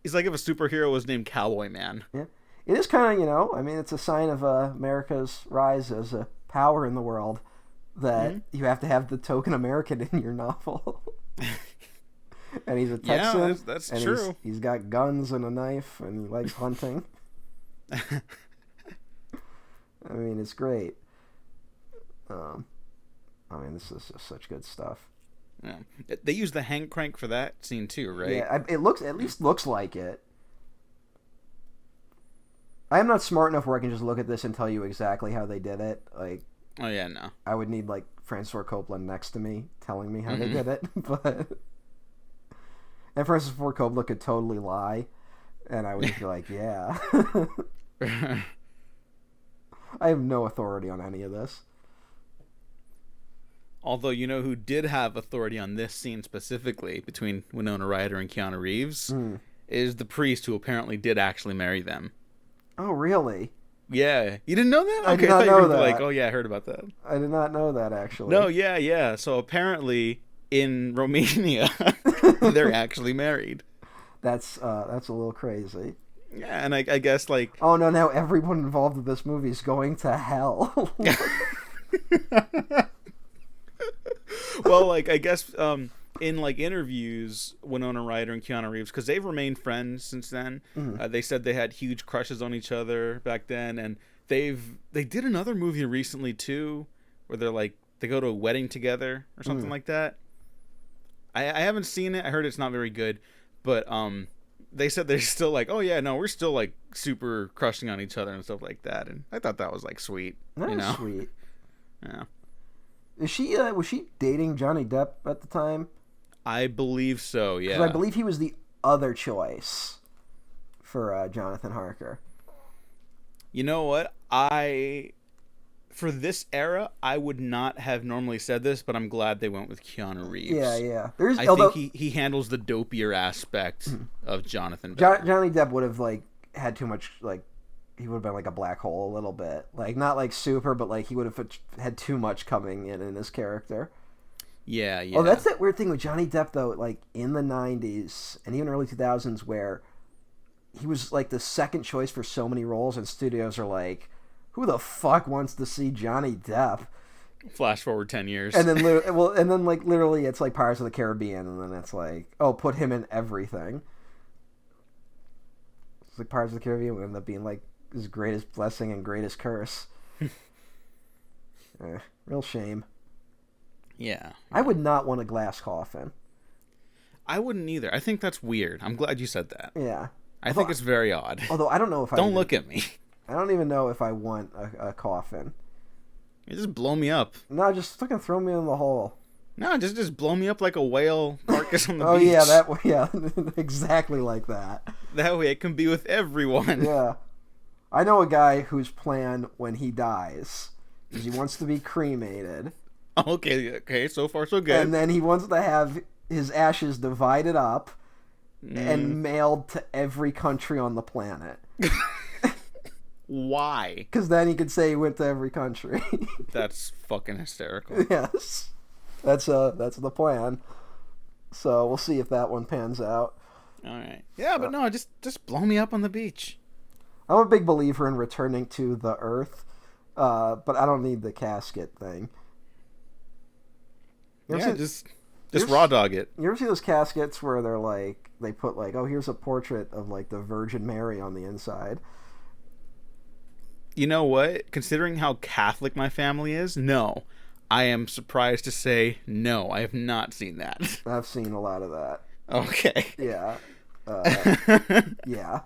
if a superhero was named Cowboy Man. Yeah. It is kind of, I mean, it's a sign of America's rise as a power in the world that you have to have the token American in your novel. And he's a Texan. Yeah, that's true. He's got guns and a knife, and he likes hunting. I mean, it's great. I mean, this is just such good stuff. Yeah. They use the hand crank for that scene too, right? Yeah, it at least looks like it. I am not smart enough where I can just look at this and tell you exactly how they did it. Like, oh yeah, no. I would need like Francis Ford Coppola next to me telling me how they did it, and Francis Ford Coppola could totally lie, and I would just be like, yeah. I have no authority on any of this. Although, you know who did have authority on this scene specifically between Winona Ryder and Keanu Reeves is the priest who apparently did actually marry them. Oh, really? Yeah. You didn't know that? I did not know that. Like, oh yeah, I heard about that. I did not know that, actually. No, yeah. So apparently in Romania, they're actually married. That's a little crazy. Yeah, and I guess like... Oh no, now everyone involved in this movie is going to hell. Well, like I guess in like interviews, Winona Ryder and Keanu Reeves, because they've remained friends since then. They said they had huge crushes on each other back then, and they did another movie recently too, where they go to a wedding together or something like that. I haven't seen it. I heard it's not very good, but they said they're still like, oh yeah, no, we're still like super crushing on each other and stuff like that, and I thought that was like sweet. That is sweet. Yeah. Is she was she dating Johnny Depp at the time? I believe so. Yeah. 'Cause I believe he was the other choice for Jonathan Harker. You know what? For this era, I would not have normally said this, but I'm glad they went with Keanu Reeves. Yeah. I think he handles the dopier aspect of Jonathan. Johnny Depp would have like had too much like. He would have been like a black hole a little bit, like not like super, but like he would have had too much coming in his character. Yeah. Oh, that's that weird thing with Johnny Depp though, like in the 90s and even early 2000s, where he was like the second choice for so many roles, and studios are like, who the fuck wants to see Johnny Depp? Flash forward 10 years. And then, literally it's like Pirates of the Caribbean, and then it's like, oh, put him in everything. It's like Pirates of the Caribbean would end up being like his greatest blessing and greatest curse. Real shame. Yeah. I would not want a glass coffin. I wouldn't either. I think that's weird. I'm glad you said that. Yeah. I think it's very odd. Although I don't know if Don't look at me. I don't even know if I want a coffin. You just blow me up. No, just fucking throw me in the hole. No, just blow me up like a whale carcass on the beach. Yeah, exactly like that. That way it can be with everyone. Yeah. I know a guy whose plan when he dies is he wants to be cremated. Okay, so far so good. And then he wants to have his ashes divided up and mailed to every country on the planet. Why? Because then he could say he went to every country. That's fucking hysterical. Yes. That's the plan. So we'll see if that one pans out. All right. Yeah, but no, just blow me up on the beach. I'm a big believer in returning to the earth, but I don't need the casket thing. Just raw dog it. You ever see those caskets where they're like, they put like, oh, here's a portrait of like the Virgin Mary on the inside? You know what? Considering how Catholic my family is, no. I am surprised to say no. I have not seen that. I've seen a lot of that. Okay. Yeah. Yeah.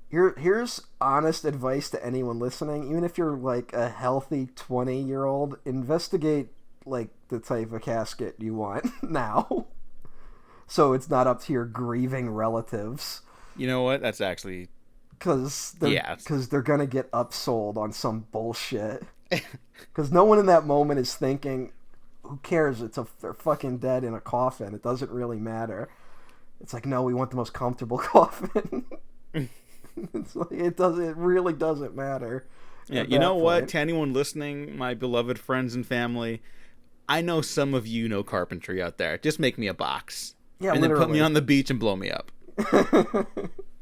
Here's honest advice to anyone listening. Even if you're like a healthy 20-year-old, investigate like the type of casket you want now. So it's not up to your grieving relatives. You know what? That's actually... Because they're going to get upsold on some bullshit. Because no one in that moment is thinking, who cares? They're fucking dead in a coffin. It doesn't really matter. It's like, no, we want the most comfortable coffin. It's like, it really doesn't matter. Yeah, you know what? To anyone listening, my beloved friends and family, I know some of you know carpentry out there. Just make me a box. Yeah, and literally. Then put me on the beach and blow me up.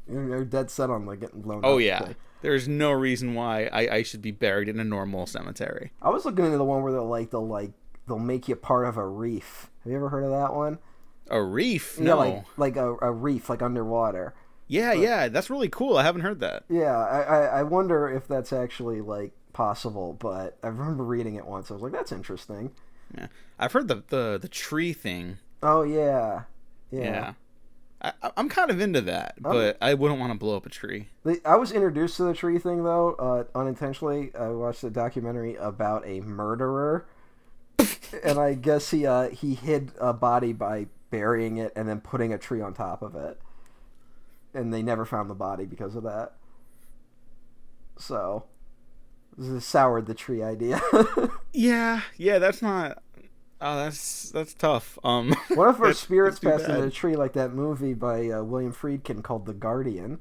You're dead set on like getting blown up. Oh, yeah. There's no reason why I should be buried in a normal cemetery. I was looking into the one where they'll make you part of a reef. Have you ever heard of that one? A reef? Yeah, no. like a reef, like underwater. Yeah, that's really cool. I haven't heard that. Yeah, I wonder if that's actually like possible, but I remember reading it once. I was like, that's interesting. Yeah, I've heard the tree thing. Oh yeah. I'm kind of into that, but I wouldn't want to blow up a tree. I was introduced to the tree thing though, unintentionally. I watched a documentary about a murderer, and I guess he hid a body by burying it and then putting a tree on top of it, and they never found the body because of that. So, this soured the tree idea. Yeah, that's not. Oh, that's tough. What if our spirits passed into a tree like that movie by William Friedkin called The Guardian?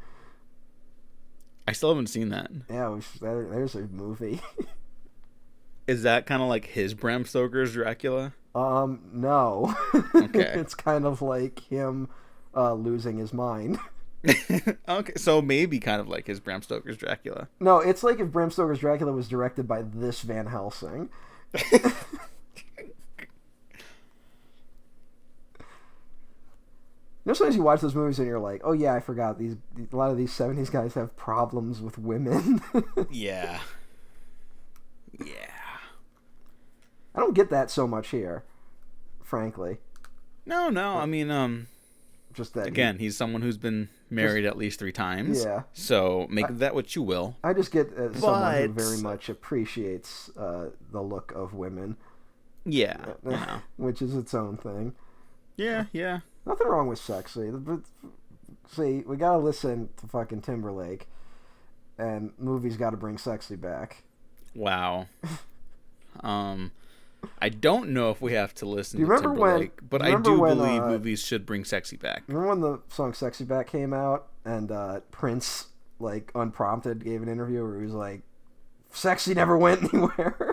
I still haven't seen that. Yeah, there's a movie. Is that kind of like his Bram Stoker's Dracula? No. Okay. It's kind of like him losing his mind. Okay, so maybe kind of like his Bram Stoker's Dracula. No, it's like if Bram Stoker's Dracula was directed by this Van Helsing. You know, sometimes you watch those movies and you're like, oh yeah, I forgot a lot of these 70s guys have problems with women. Yeah. Yeah. I don't get that so much here, frankly. No. I mean, just that again, he's someone who's been married at least 3 times. Yeah. So make of that what you will. I just get someone who very much appreciates the look of women. Yeah. Which is its own thing. Yeah. Nothing wrong with sexy. But see, we gotta listen to fucking Timberlake, and movies gotta bring sexy back. Wow. I don't know if we have to listen to Timberlake, but I do believe movies should bring sexy back. Remember when the song "Sexy Back" came out, and Prince, like, unprompted, gave an interview where he was like, "Sexy never went anywhere."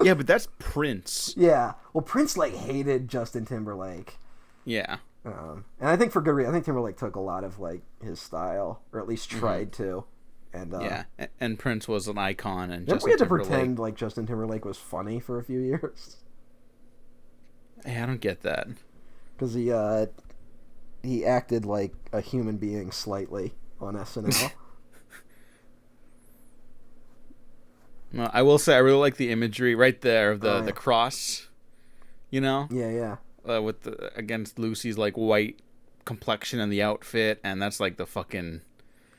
Yeah, but that's Prince. Yeah. Well, Prince, like, hated Justin Timberlake. Yeah. And I think for good reason. I think Timberlake took a lot of, like, his style, or at least tried to. And yeah, and Prince was an icon, and we had to pretend like Justin Timberlake was funny for a few years. Hey, I don't get that. Because he acted like a human being slightly on SNL. Well, I will say I really like the imagery right there of the cross. You know? Yeah. With against Lucy's like white complexion and the outfit, and that's like the fucking.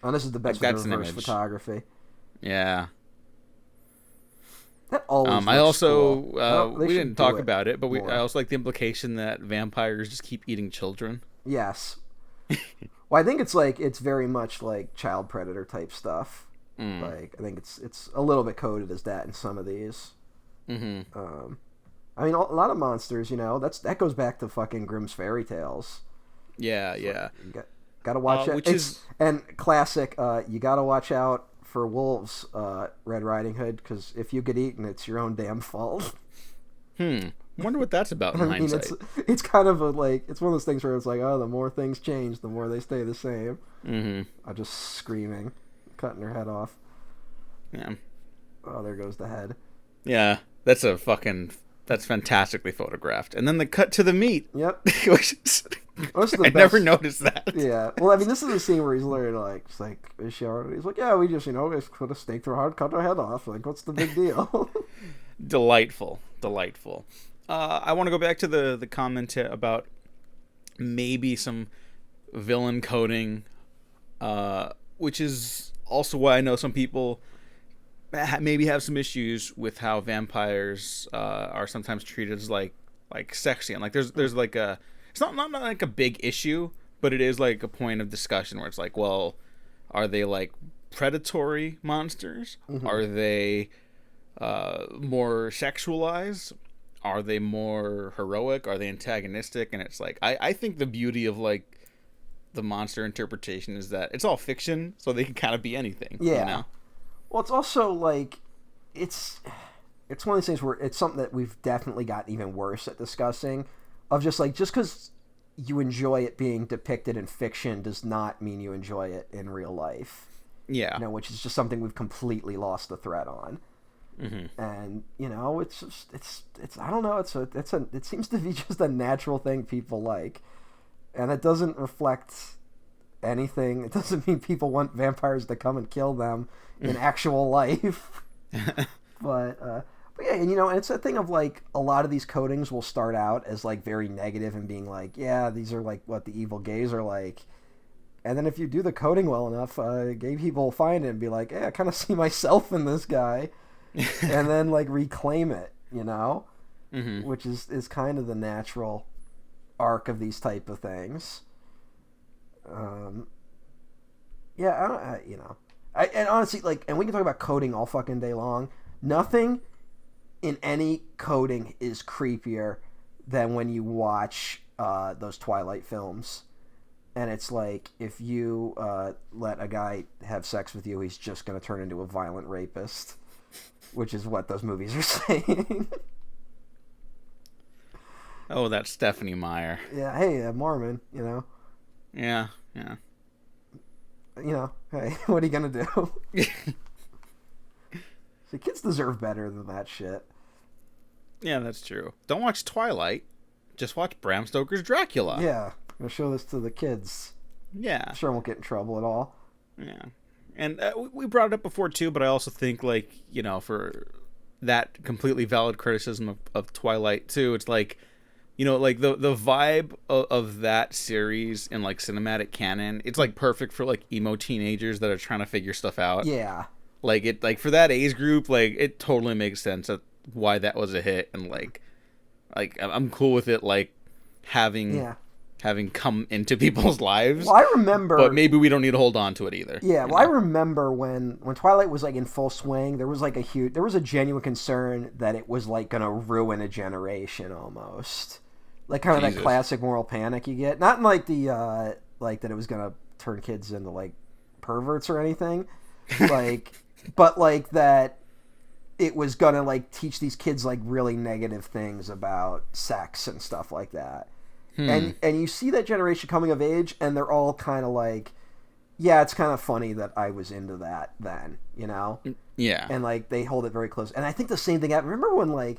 Oh, this is the best reverse photography. Yeah. That always I also cool. we didn't talk about it, but I also like the implication that vampires just keep eating children. Yes. Well, I think it's very much like child predator type stuff. Like, I think it's a little bit coded as that in some of these. Mm-hmm. I mean, a lot of monsters, you know, that goes back to fucking Grimm's fairy tales. Yeah. You gotta watch it. And classic. You gotta watch out for wolves, Red Riding Hood, because if you get eaten, it's your own damn fault. Wonder what that's about in hindsight. It's kind of it's one of those things where it's like, oh, the more things change, the more they stay the same. Mm-hmm. I'm just screaming, cutting her head off. Yeah. Oh, there goes the head. Yeah, that's fantastically photographed. And then the cut to the meat. Yep. I never noticed that. Yeah. Well, I mean, this is the scene where he's literally like, is she already? He's like, yeah, we just, just put a stake through her heart, cut her head off. Like, what's the big deal? Delightful. I want to go back to the comment about maybe some villain coding, which is also why I know some people maybe have some issues with how vampires are sometimes treated as like sexy, and like there's like a. It's not like a big issue, but it is like a point of discussion where it's like, well, are they like predatory monsters? Mm-hmm. Are they more sexualized? Are they more heroic? Are they antagonistic? And it's like, I think the beauty of like the monster interpretation is that it's all fiction, so they can kind of be anything. Yeah. You know? Well, it's also like it's one of these things where it's something that we've definitely gotten even worse at discussing. Of just because you enjoy it being depicted in fiction does not mean you enjoy it in real life. Yeah. You know, which is just something we've completely lost the thread on. Mm-hmm. And it's just it's I don't know, it seems to be just a natural thing people like, and it doesn't reflect anything. It doesn't mean people want vampires to come and kill them in actual life. But yeah, and and it's a thing of like a lot of these codings will start out as like very negative and being like, yeah, these are like what the evil gays are like. And then if you do the coding well enough, gay people will find it and be like, yeah, I kind of see myself in this guy. And then like reclaim it, mm-hmm. which is kind of the natural arc of these type of things. Yeah, and honestly, like, and we can talk about coding all fucking day long. Nothing in any coding is creepier than when you watch those Twilight films, and it's like if you let a guy have sex with you, he's just going to turn into a violent rapist, which is what those movies are saying. Oh, that's Stephanie Meyer. Yeah, hey, Mormon, Yeah. Hey, what are you going to do? See, kids deserve better than that shit. Yeah, that's true. Don't watch Twilight. just watch Bram Stoker's Dracula. Yeah, I'm gonna show this to the kids. Yeah. I'm sure I won't get in trouble at all. Yeah. And we brought it up before too, but I also think, like, you know, for that completely valid criticism of Twilight too, it's like, you know, like the vibe of that series in like cinematic canon, it's like perfect for like emo teenagers that are trying to figure stuff out. Yeah. Like it, like for that age group, like it totally makes sense that why that was a hit, and like I'm cool with it, like having come into people's lives. Well, I remember, but maybe we don't need to hold on to it either. Yeah, well, I remember when Twilight was like in full swing, there was a genuine concern that it was like gonna ruin a generation almost, like kind of that classic moral panic you get. Not in like the like that it was gonna turn kids into like perverts or anything, like, but like that it was gonna like teach these kids like really negative things about sex and stuff like that. And you see that generation coming of age, and they're all kind of like, yeah, it's kind of funny that I was into that then, you know? Yeah. And like they hold it very close. And I think the same thing happened. Remember when like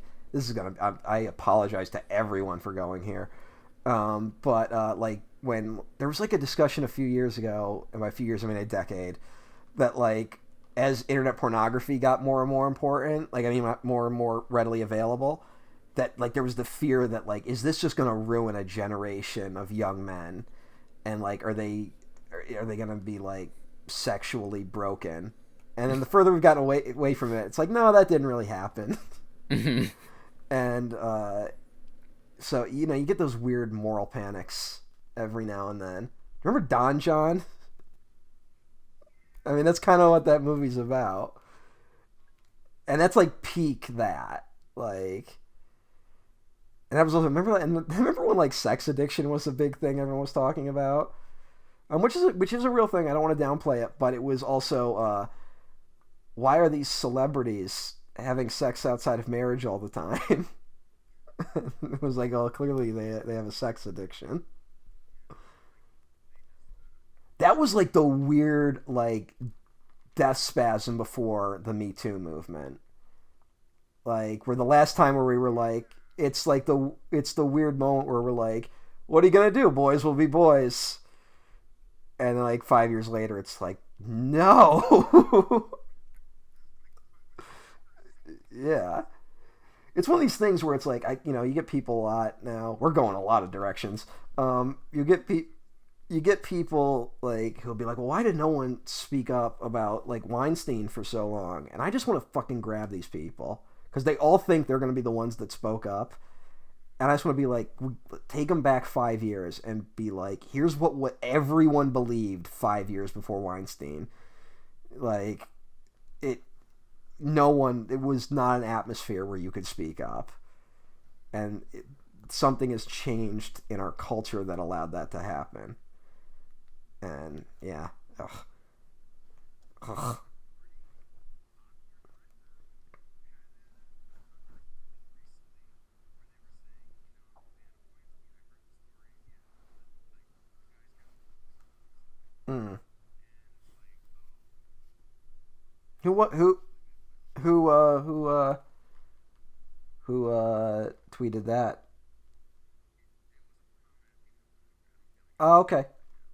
I apologize to everyone for going here, but like when there was like a discussion a few years ago, and by a few years I mean a decade, that like as internet pornography got more and more important, like I mean more and more readily available, that like there was the fear that like, is this just going to ruin a generation of young men, and like are they going to be like sexually broken? And then the further we've gotten away from it, it's like, no, that didn't really happen. And so you know, you get those weird moral panics every now and then. Remember Don John? I mean, that's kind of what that movie's about, and that's like peak that, like. And that was also, remember when like sex addiction was a big thing everyone was talking about, which is a real thing. I don't want to downplay it, but it was also why are these celebrities having sex outside of marriage all the time? It was like, oh, clearly they have a sex addiction. That was like the weird like death spasm before the Me Too movement, like where the last time where we were like. It's the weird moment where we're like, what are you gonna do? Boys will be boys. And like 5 years later, it's like, no. Yeah. It's one of these things where it's like, you get people a lot now. We're going a lot of directions. You get people like who'll be like, well, why did no one speak up about like Weinstein for so long? And I just want to fucking grab these people. Because they all think they're going to be the ones that spoke up. And I just want to be like, take them back 5 years and be like, here's what everyone believed 5 years before Weinstein. Like, it was not an atmosphere where you could speak up. And something has changed in our culture that allowed that to happen. And, yeah. Ugh. Mm. Who tweeted that? Oh, okay.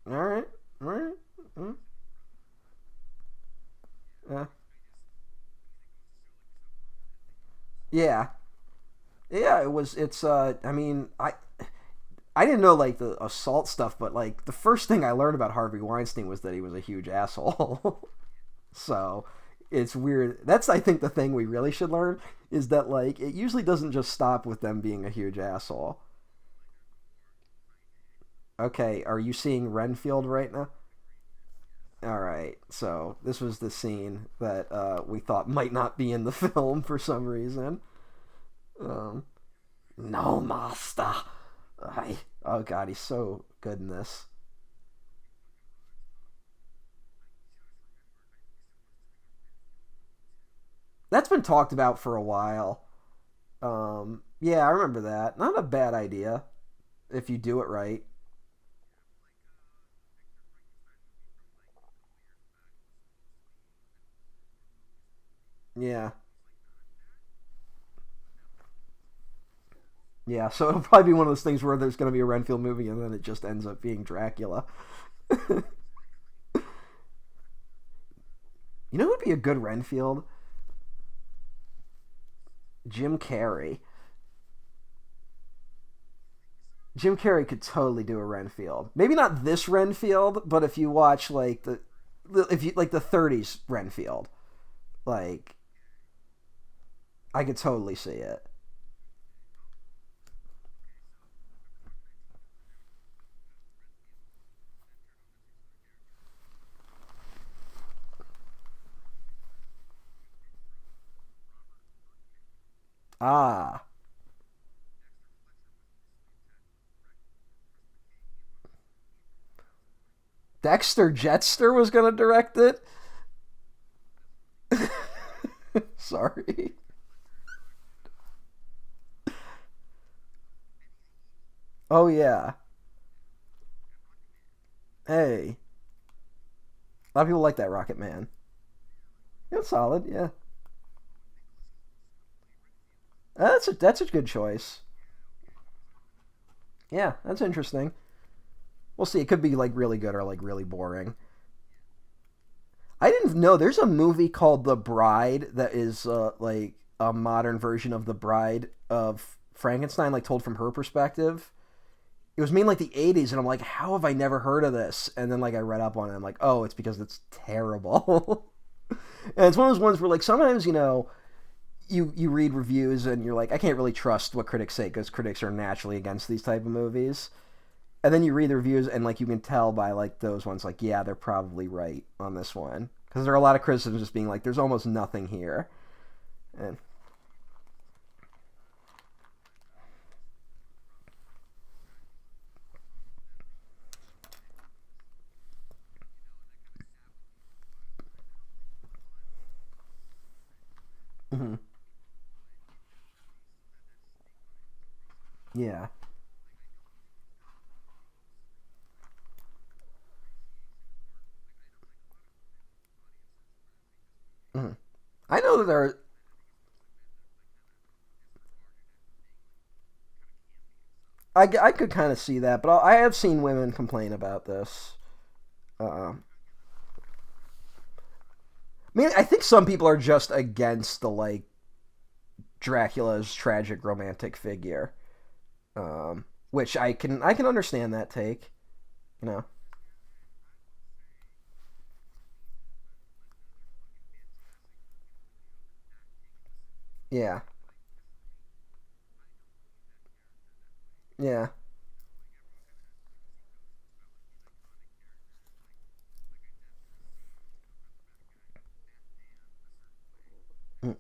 All right. All right. Mm. Yeah. Yeah, I mean, I didn't know like the assault stuff, but like the first thing I learned about Harvey Weinstein was that he was a huge asshole. So it's weird. That's, I think, the thing we really should learn is that like it usually doesn't just stop with them being a huge asshole. Okay, are you seeing Renfield right now? All right. So this was the scene that we thought might not be in the film for some reason. Um, no, master. Oh god, he's so good in this. That's been talked about for a while. Yeah, I remember that. Not a bad idea if you do it right. Yeah. Yeah, so it'll probably be one of those things where there's going to be a Renfield movie and then it just ends up being Dracula. You know who would be a good Renfield? Jim Carrey. Jim Carrey could totally do a Renfield. Maybe not this Renfield, but if you watch like if you like the '30s Renfield, like I could totally see it. Ah, Dexter Jetster was gonna direct it. Sorry. Oh yeah. Hey, a lot of people like that Rocket Man. Yeah, it's solid. Yeah, that's a good choice. Yeah, that's interesting. We'll see. It could be like really good or like really boring. I didn't know there's a movie called The Bride that is like a modern version of The Bride of Frankenstein, like told from her perspective. It was made in like the '80s, and I'm like, how have I never heard of this? And then like I read up on it, I'm like, oh, it's because it's terrible. And it's one of those ones where like sometimes you read reviews and you're like, I can't really trust what critics say because critics are naturally against these type of movies. And then you read the reviews and like you can tell by like those ones like yeah they're probably right on this one because there are a lot of criticisms just being like there's almost nothing here. And mhm, yeah, mhm. I know that there are, I could kind of see that, but I have seen women complain about this. I mean, I think some people are just against the like Dracula's tragic romantic figure, which I can understand that take. You know, yeah, yeah. Mm.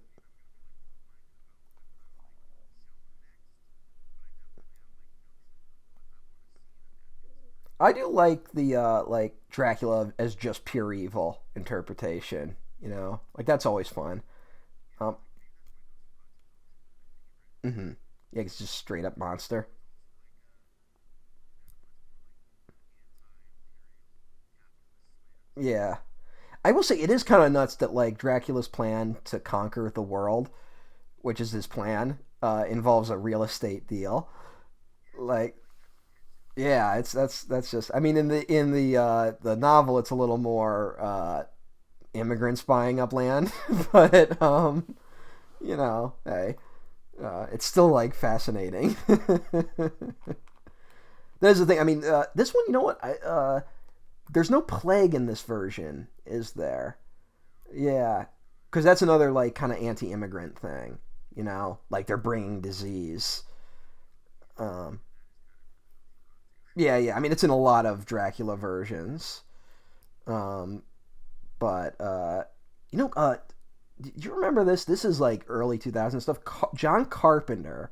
I do like the like Dracula as just pure evil interpretation. Like that's always fun. Um, mm-hmm. Yeah, it's just straight up monster. Yeah, I will say it is kind of nuts that like Dracula's plan to conquer the world, which is his plan, involves a real estate deal. Like, yeah, it's that's just. I mean, in the novel, it's a little more immigrants buying up land, but hey, it's still like fascinating. That's the thing. I mean, this one, you know what? There's no plague in this version, is there? Yeah, because that's another like kind of anti-immigrant thing. Like they're bringing disease. Um, yeah, yeah. I mean, it's in a lot of Dracula versions. Um, but you know, do you remember this? This is like early 2000 stuff. John Carpenter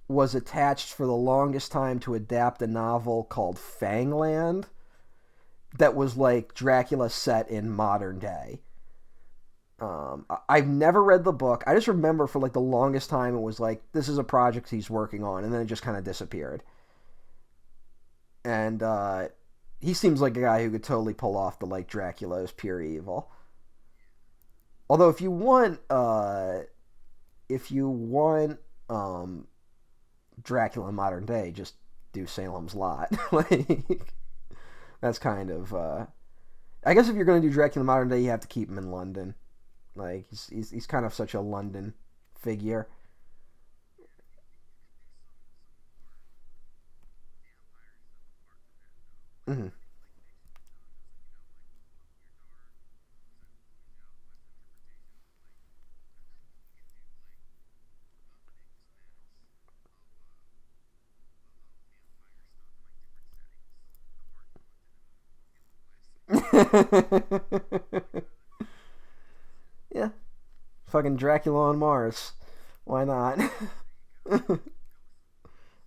was attached for the longest time to adapt a novel called Fangland that was like Dracula set in modern day. I've never read the book. I just remember for like the longest time it was like this is a project he's working on, and then it just kind of disappeared. And he seems like a guy who could totally pull off the like Dracula's pure evil. Although if you want Dracula in modern day, just do Salem's Lot. Like, that's kind of. I guess if you're going to do Dracula in modern day, you have to keep him in London. Like, he's kind of such a London figure. Mm-hmm. Yeah, fucking Dracula on Mars. Why not?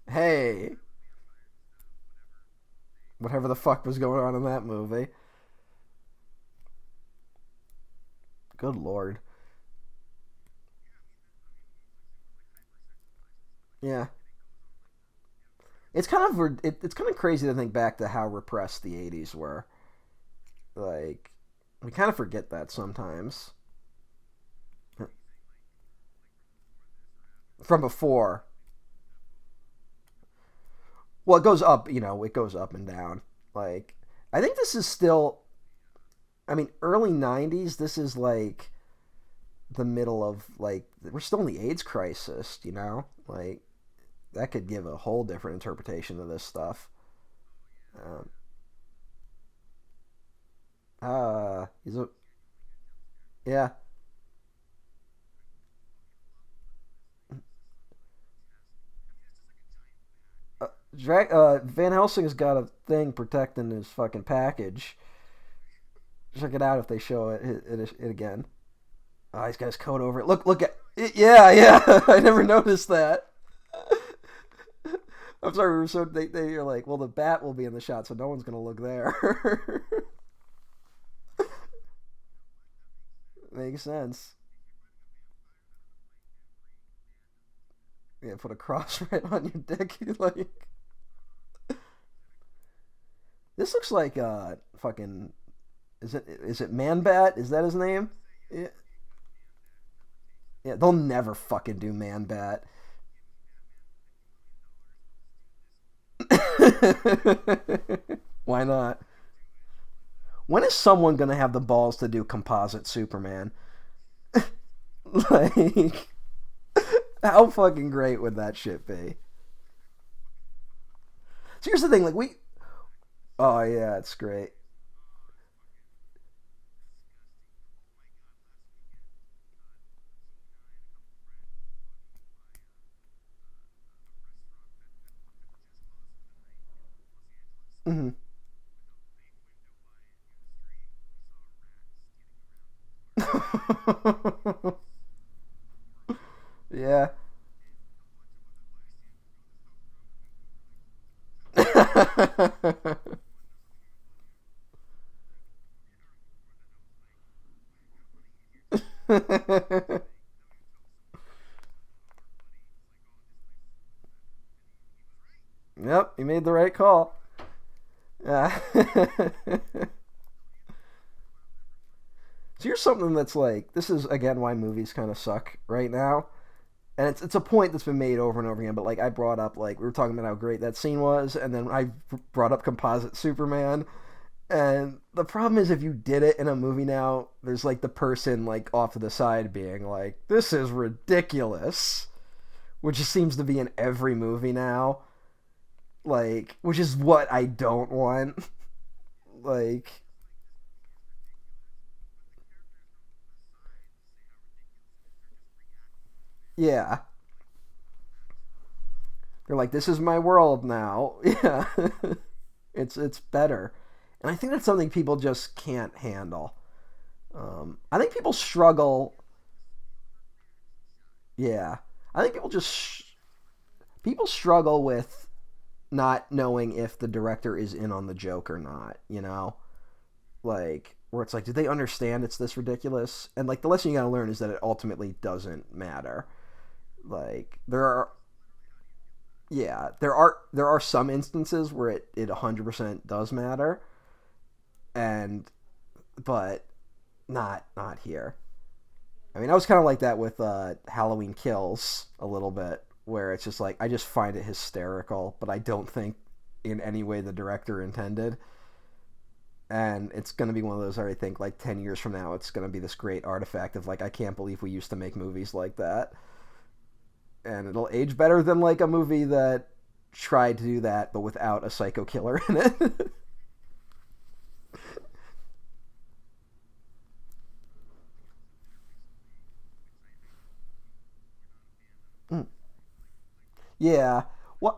Hey, whatever the fuck was going on in that movie. Good lord. Yeah, it's kind of crazy to think back to how repressed the '80s were. Like, we kind of forget that sometimes. From before, well, it goes up. It goes up and down. Like, I think this is still. I mean, early '90s. This is like the middle of, like, we're still in the AIDS crisis. Like, that could give a whole different interpretation to this stuff. Um, he's a yeah. Van Helsing's got a thing protecting his fucking package. Check it out if they show it again. Oh, he's got his coat over it. Look at it. Yeah, yeah. I never noticed that. I'm sorry, we were so they're like, well, the bat will be in the shot, so no one's gonna look there. Makes sense. Yeah, put a cross right on your dick. Like, this looks like fucking. Is it Man Bat? Is that his name? Yeah, yeah. They'll never fucking do Man Bat. Why not? When is someone gonna have the balls to do composite Superman? Like, how fucking great would that shit be? So here's the thing, like, we. Oh yeah, it's great. Hmm. Yeah. Yep, he made the right call. So here's something that's like, this is again why movies kind of suck right now, and it's a point that's been made over and over again. But like, I brought up, like, we were talking about how great that scene was, and then I brought up composite Superman. And the problem is, if you did it in a movie now, there's like the person like off to the side being like, "This is ridiculous," which just seems to be in every movie now. Like, which is what I don't want. Like, yeah, they're like, "This is my world now." Yeah, it's better, and I think that's something people just can't handle. I think people struggle. Yeah, I think people struggle with not knowing if the director is in on the joke or not. Like, where it's like, did they understand it's this ridiculous? And like, the lesson you gotta learn is that it ultimately doesn't matter. Like, there are some instances where it 100% does matter, and but not here. I mean, I was kind of like that with Halloween Kills a little bit, where it's just like I just find it hysterical, but I don't think in any way the director intended. And it's going to be one of those where I think like 10 years from now it's going to be this great artifact of like I can't believe we used to make movies like that. And it'll age better than like a movie that tried to do that but without a psycho killer in it. Mm. Yeah. What?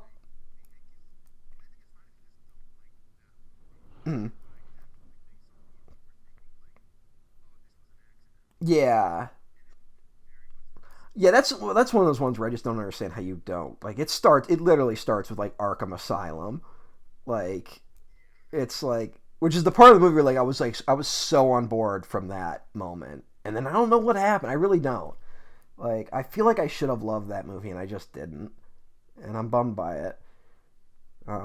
Mm. Yeah. Yeah, that's one of those ones where I just don't understand how you don't. Like it literally starts with like Arkham Asylum. Like it's like which is the part of the movie where like I was so on board from that moment. And then I don't know what happened. I really don't. Like I feel like I should have loved that movie and I just didn't. And I'm bummed by it.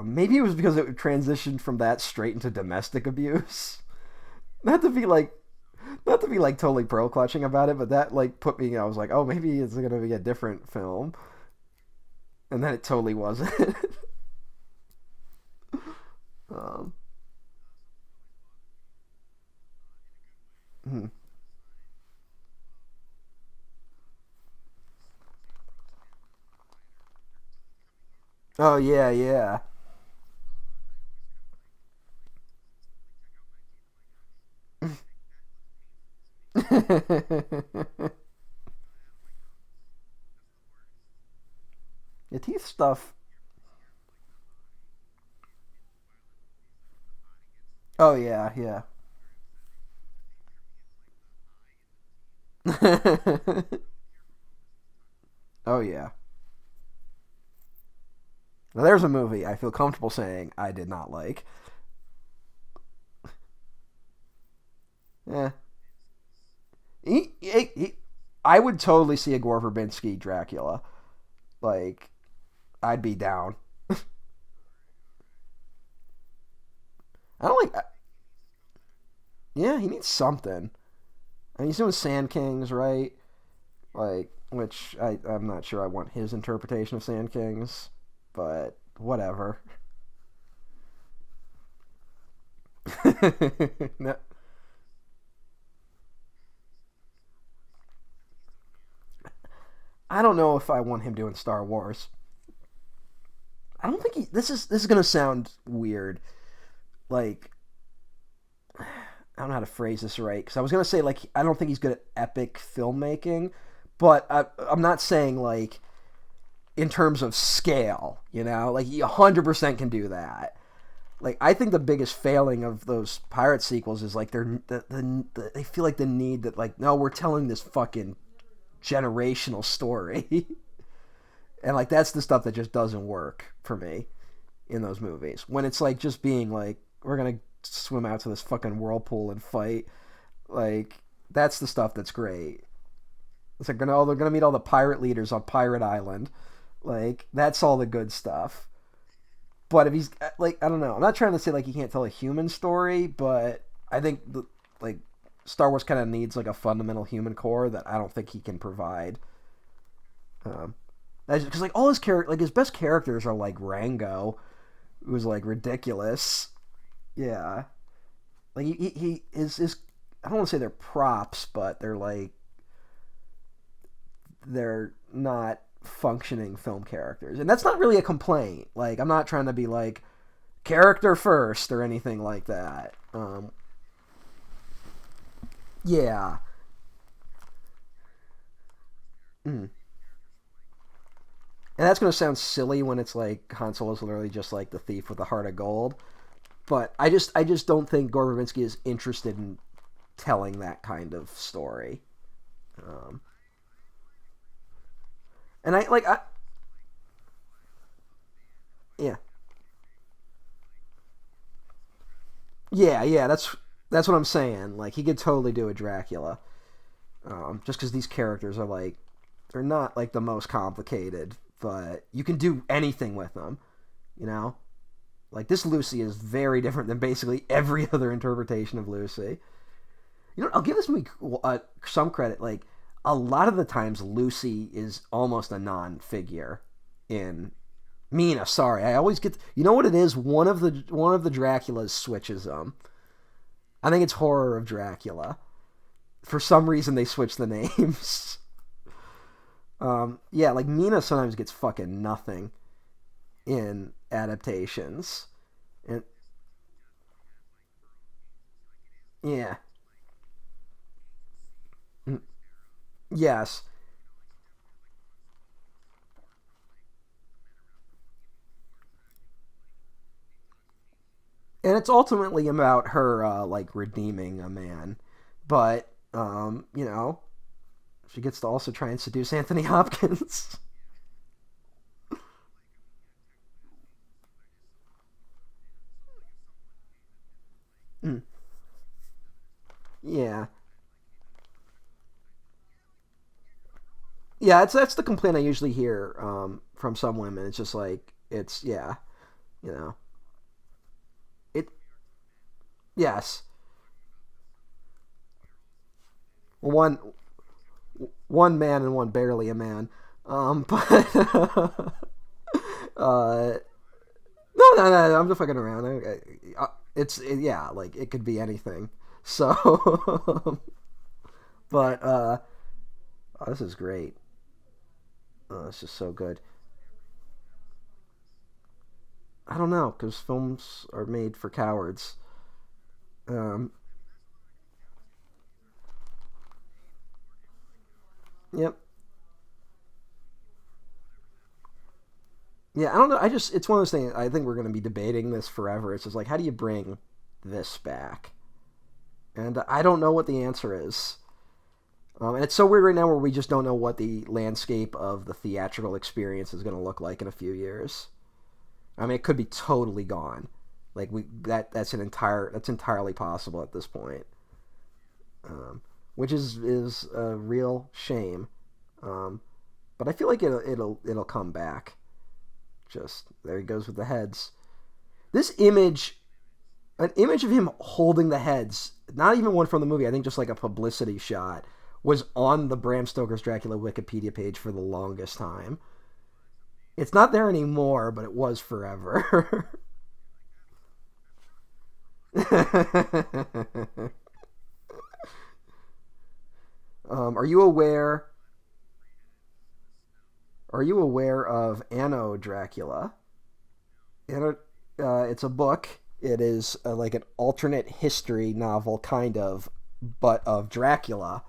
Maybe it was because it transitioned from that straight into domestic abuse. Not to be like not to be like totally pearl clutching about it, but that like put me. I was like, oh, maybe it's gonna be a different film, and then it totally wasn't. um, hmm. Oh yeah, yeah. The teeth stuff. Oh yeah, yeah. Oh yeah. Now there's a movie I feel comfortable saying I did not like. Yeah, I would totally see a Gore Verbinski Dracula. Like, I'd be down. I don't like. Yeah, he needs something. And he's doing Sand Kings, right? Like, which I'm not sure I want his interpretation of Sand Kings, but whatever. No, I don't know if I want him doing Star Wars. I don't think he. This is gonna sound weird. Like I don't know how to phrase this right because I was gonna say like I don't think he's good at epic filmmaking, but I'm not saying like in terms of scale. You know, like he 100% can do that. Like I think the biggest failing of those pirate sequels is like they feel like the need that like no we're telling this fucking generational story. And like that's the stuff that just doesn't work for me in those movies when it's like just being like we're gonna swim out to this fucking whirlpool and fight. Like that's the stuff that's great. It's like they're gonna meet all the pirate leaders on Pirate Island. Like that's all the good stuff. But if he's like I don't know, I'm not trying to say like he can't tell a human story, but I think like Star Wars kind of needs like a fundamental human core that I don't think he can provide. Um, because like all his character, like his best characters are like Rango, who's like ridiculous. Yeah, like he his I don't want to say they're props, but they're not functioning film characters, and that's not really a complaint. Like I'm not trying to be like character first or anything like that. Yeah. Mm. And that's going to sound silly when it's like Han Solo's literally just like the thief with the heart of gold. But I just don't think Gore Verbinski is interested in telling that kind of story. Um, and yeah, yeah. That's what I'm saying. Like he could totally do a Dracula. Just because these characters are like they're not like the most complicated, but you can do anything with them. You know, like this Lucy is very different than basically every other interpretation of Lucy. You know, I'll give this movie some credit. Like a lot of the times, Lucy is almost a non-figure. in Mina. Sorry, I always get. You know what it is? One of the Draculas switches them. I think it's Horror of Dracula. For some reason, they switch the names. Yeah, like Mina sometimes gets fucking nothing in adaptations, and yeah, yes, and it's ultimately about her like redeeming a man, but she gets to also try and seduce Anthony Hopkins. Mm, yeah, yeah, that's the complaint I usually hear from some women. It's just like it's yeah, you know it. Yes, one man and one barely a man. But uh, no, I'm just fucking around. Yeah, like it could be anything. So, but oh, this is great. Oh, this is so good. I don't know because films are made for cowards. Um, yep. Yeah, I don't know. It's one of those things. I think we're going to be debating this forever. It's just like, how do you bring this back? And I don't know what the answer is. And it's so weird right now where we just don't know what the landscape of the theatrical experience is going to look like in a few years. I mean, it could be totally gone. Like that's entirely possible at this point, which is a real shame. Um, but I feel like it'll come back. Just there he goes with the heads. This image, an image of him holding the heads, not even one from the movie. I think just like a publicity shot was on the Bram Stoker's Dracula Wikipedia page for the longest time. It's not there anymore, but it was forever. Are you aware? Are you aware of Anno Dracula? Anno, it's a book. It is like an alternate history novel, kind of, but of Dracula.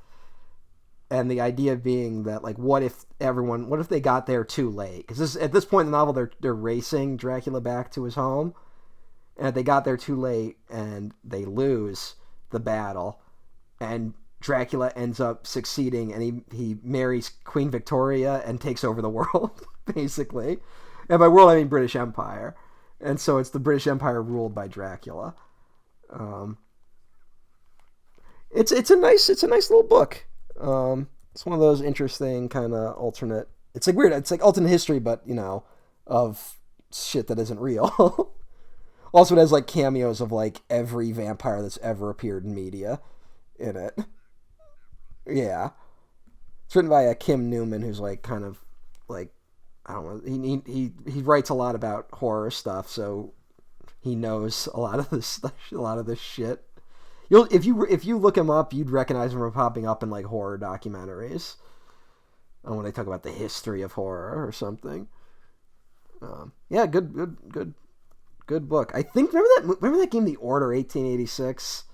And the idea being that, like, what if they got there too late? Because at this point in the novel, they're racing Dracula back to his home, and they got there too late, and they lose the battle, and Dracula ends up succeeding, and he marries Queen Victoria and takes over the world, basically. And by world, I mean British Empire. And so it's the British Empire ruled by Dracula. Um, it's a nice little book. It's one of those interesting kind of alternate. It's like weird. It's like alternate history, but of shit that isn't real. Also, it has like cameos of like every vampire that's ever appeared in media in it. Yeah, it's written by Kim Newman, who's like kind of like I don't know. He writes a lot about horror stuff, so he knows a lot of this stuff, a lot of this shit. If you look him up, you'd recognize him from popping up in like horror documentaries. When they talk about the history of horror or something. Yeah, good book. I think remember that game, The Order 1886.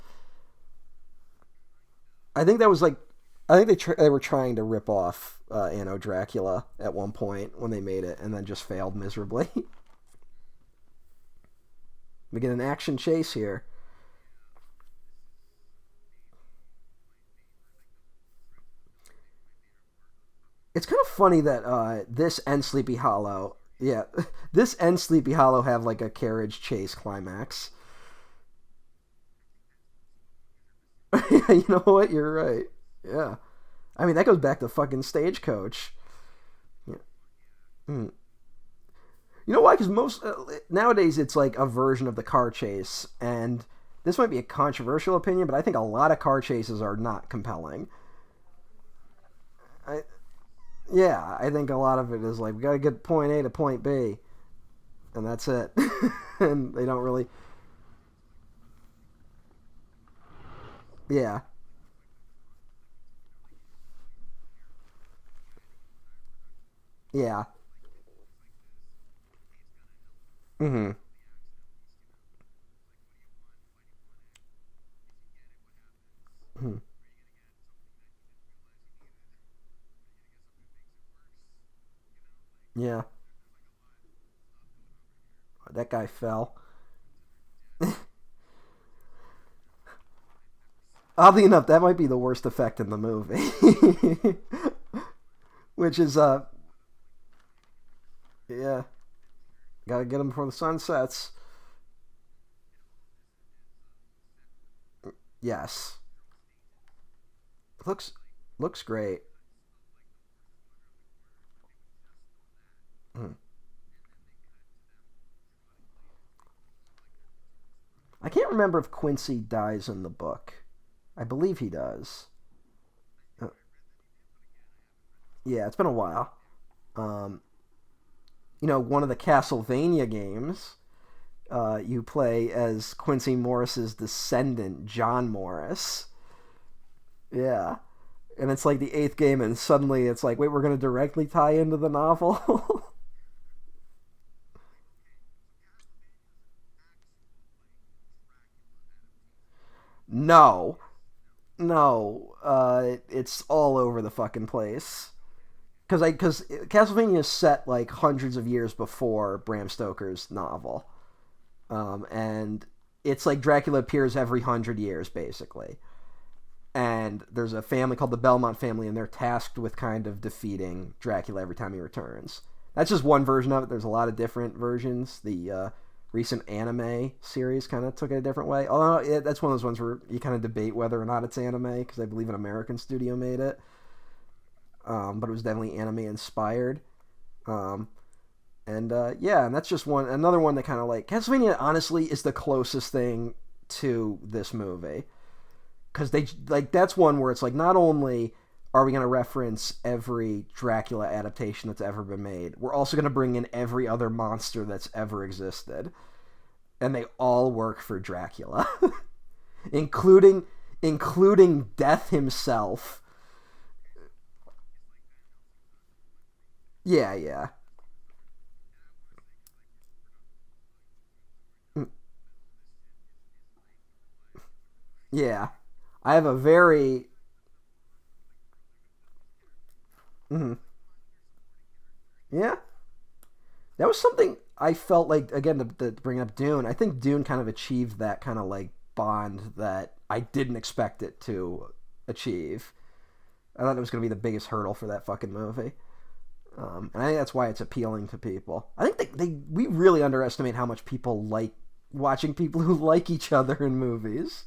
I think that was like I think they were trying to rip off Anno Dracula at one point when they made it, and then just failed miserably. We get an action chase here. It's kind of funny that this and Sleepy Hollow, yeah, this and Sleepy Hollow have like a carriage chase climax. Yeah, you know what? You're right. Yeah, I mean that goes back to fucking Stagecoach. Yeah. Hmm. You know why? Because most nowadays it's like a version of the car chase, and this might be a controversial opinion, but I think a lot of car chases are not compelling. I Yeah, I think a lot of it is like we got to get point A to point B, and that's it. And they don't really. Yeah. Yeah. Mm-hmm. Mm-hmm. Yeah. That guy fell. Oddly enough, that might be the worst effect in the movie. Which is yeah, gotta get him before the sun sets. Yes, looks looks great. Hmm. I can't remember if Quincy dies in the book. I believe he does. Uh, yeah, it's been a while. Um, one of the Castlevania games, you play as Quincy Morris's descendant, John Morris. Yeah. And it's like the eighth game, and suddenly it's like, wait, we're going to directly tie into the novel? No. No. It's all over the fucking place. Because Castlevania is set like hundreds of years before Bram Stoker's novel. And it's like Dracula appears every 100 years, basically. And there's a family called the Belmont family, and they're tasked with kind of defeating Dracula every time he returns. That's just one version of it. There's a lot of different versions. The recent anime series kind of took it a different way. Although that's one of those ones where you kind of debate whether or not it's anime, because I believe an American studio made it. But it was definitely anime inspired. Um, and yeah, and that's just another one that kind of like Castlevania. Honestly, is the closest thing to this movie, because they like that's one where it's like not only are we going to reference every Dracula adaptation that's ever been made, we're also going to bring in every other monster that's ever existed, and they all work for Dracula, including including Death himself. Yeah, yeah. Mm, yeah. I have a very mhm. Yeah. That was something I felt like again to bring up Dune. I think Dune kind of achieved that kind of like bond that I didn't expect it to achieve. I thought it was going to be the biggest hurdle for that fucking movie, and I think that's why it's appealing to people. I think we really underestimate how much people like watching people who like each other in movies.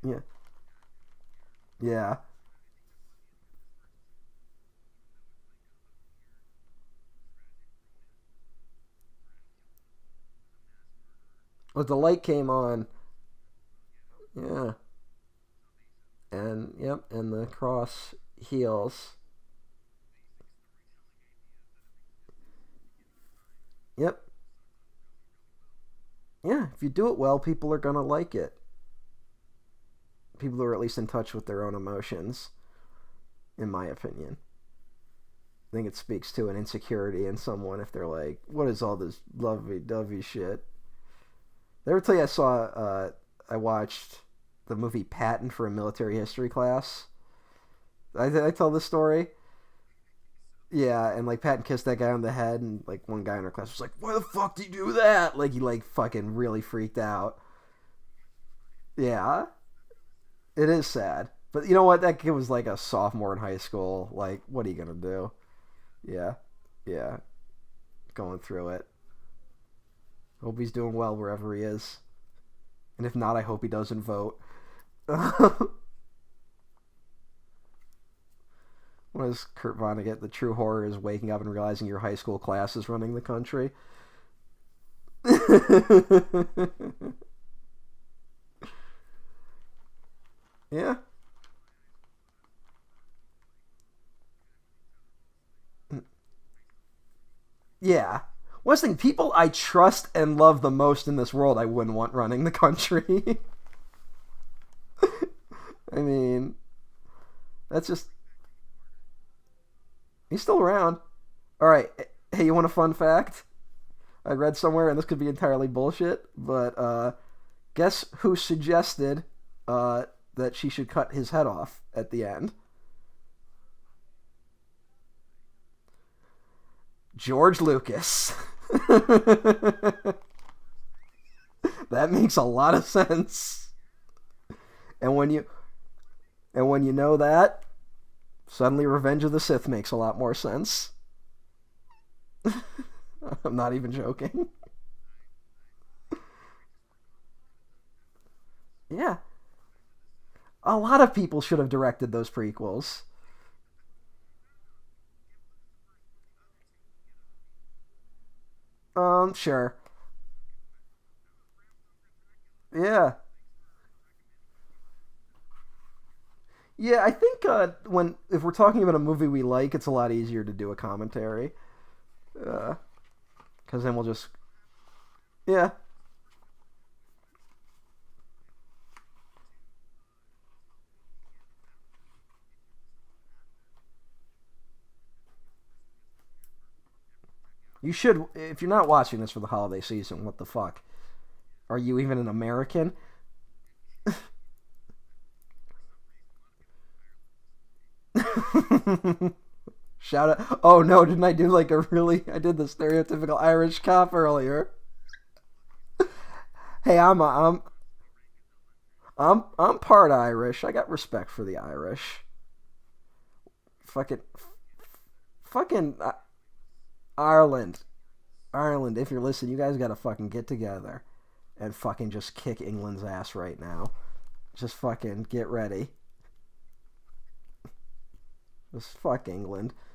Yeah, yeah. Well, the light came on. Yeah, and yep, and the cross heals. Yep. Yeah, if you do it well, people are gonna like it. People who are at least in touch with their own emotions, in my opinion. I think it speaks to an insecurity in someone if they're like, "What is all this lovey-dovey shit?" Did I ever tell you I watched the movie Patton for a military history class? I tell this story? Yeah, and like Patton kissed that guy on the head, and like one guy in our class was like, "Why the fuck did you do that?" Like he like fucking really freaked out. Yeah, it is sad. But you know what? That kid was like a sophomore in high school. Like, what are you gonna do? Yeah, yeah, going through it. Hope he's doing well wherever he is. And if not, I hope he doesn't vote. What is Kurt Vonnegut? The true horror is waking up and realizing your high school class is running the country. Yeah, Yeah. One thing, people I trust and love the most in this world, I wouldn't want running the country. I mean, that's just... He's still around. Alright, hey, you want a fun fact? I read somewhere, and this could be entirely bullshit, but guess who suggested that she should cut his head off at the end? George Lucas. That makes a lot of sense. And when you know that, suddenly Revenge of the Sith makes a lot more sense. I'm not even joking. Yeah. A lot of people should have directed those prequels. Sure. Yeah. Yeah, I think when if we're talking about a movie we like, it's a lot easier to do a commentary. Because then we'll just... Yeah. You should... If you're not watching this for the holiday season, what the fuck? Are you even an American? Shout out. Oh no, didn't I do like a really... I did the stereotypical Irish cop earlier. Hey, I'm part Irish. I got respect for the Irish. Fucking fucking Ireland. Ireland, if you're listening, you guys got to fucking get together and fucking just kick England's ass right now. Just fucking get ready. Just fuck England.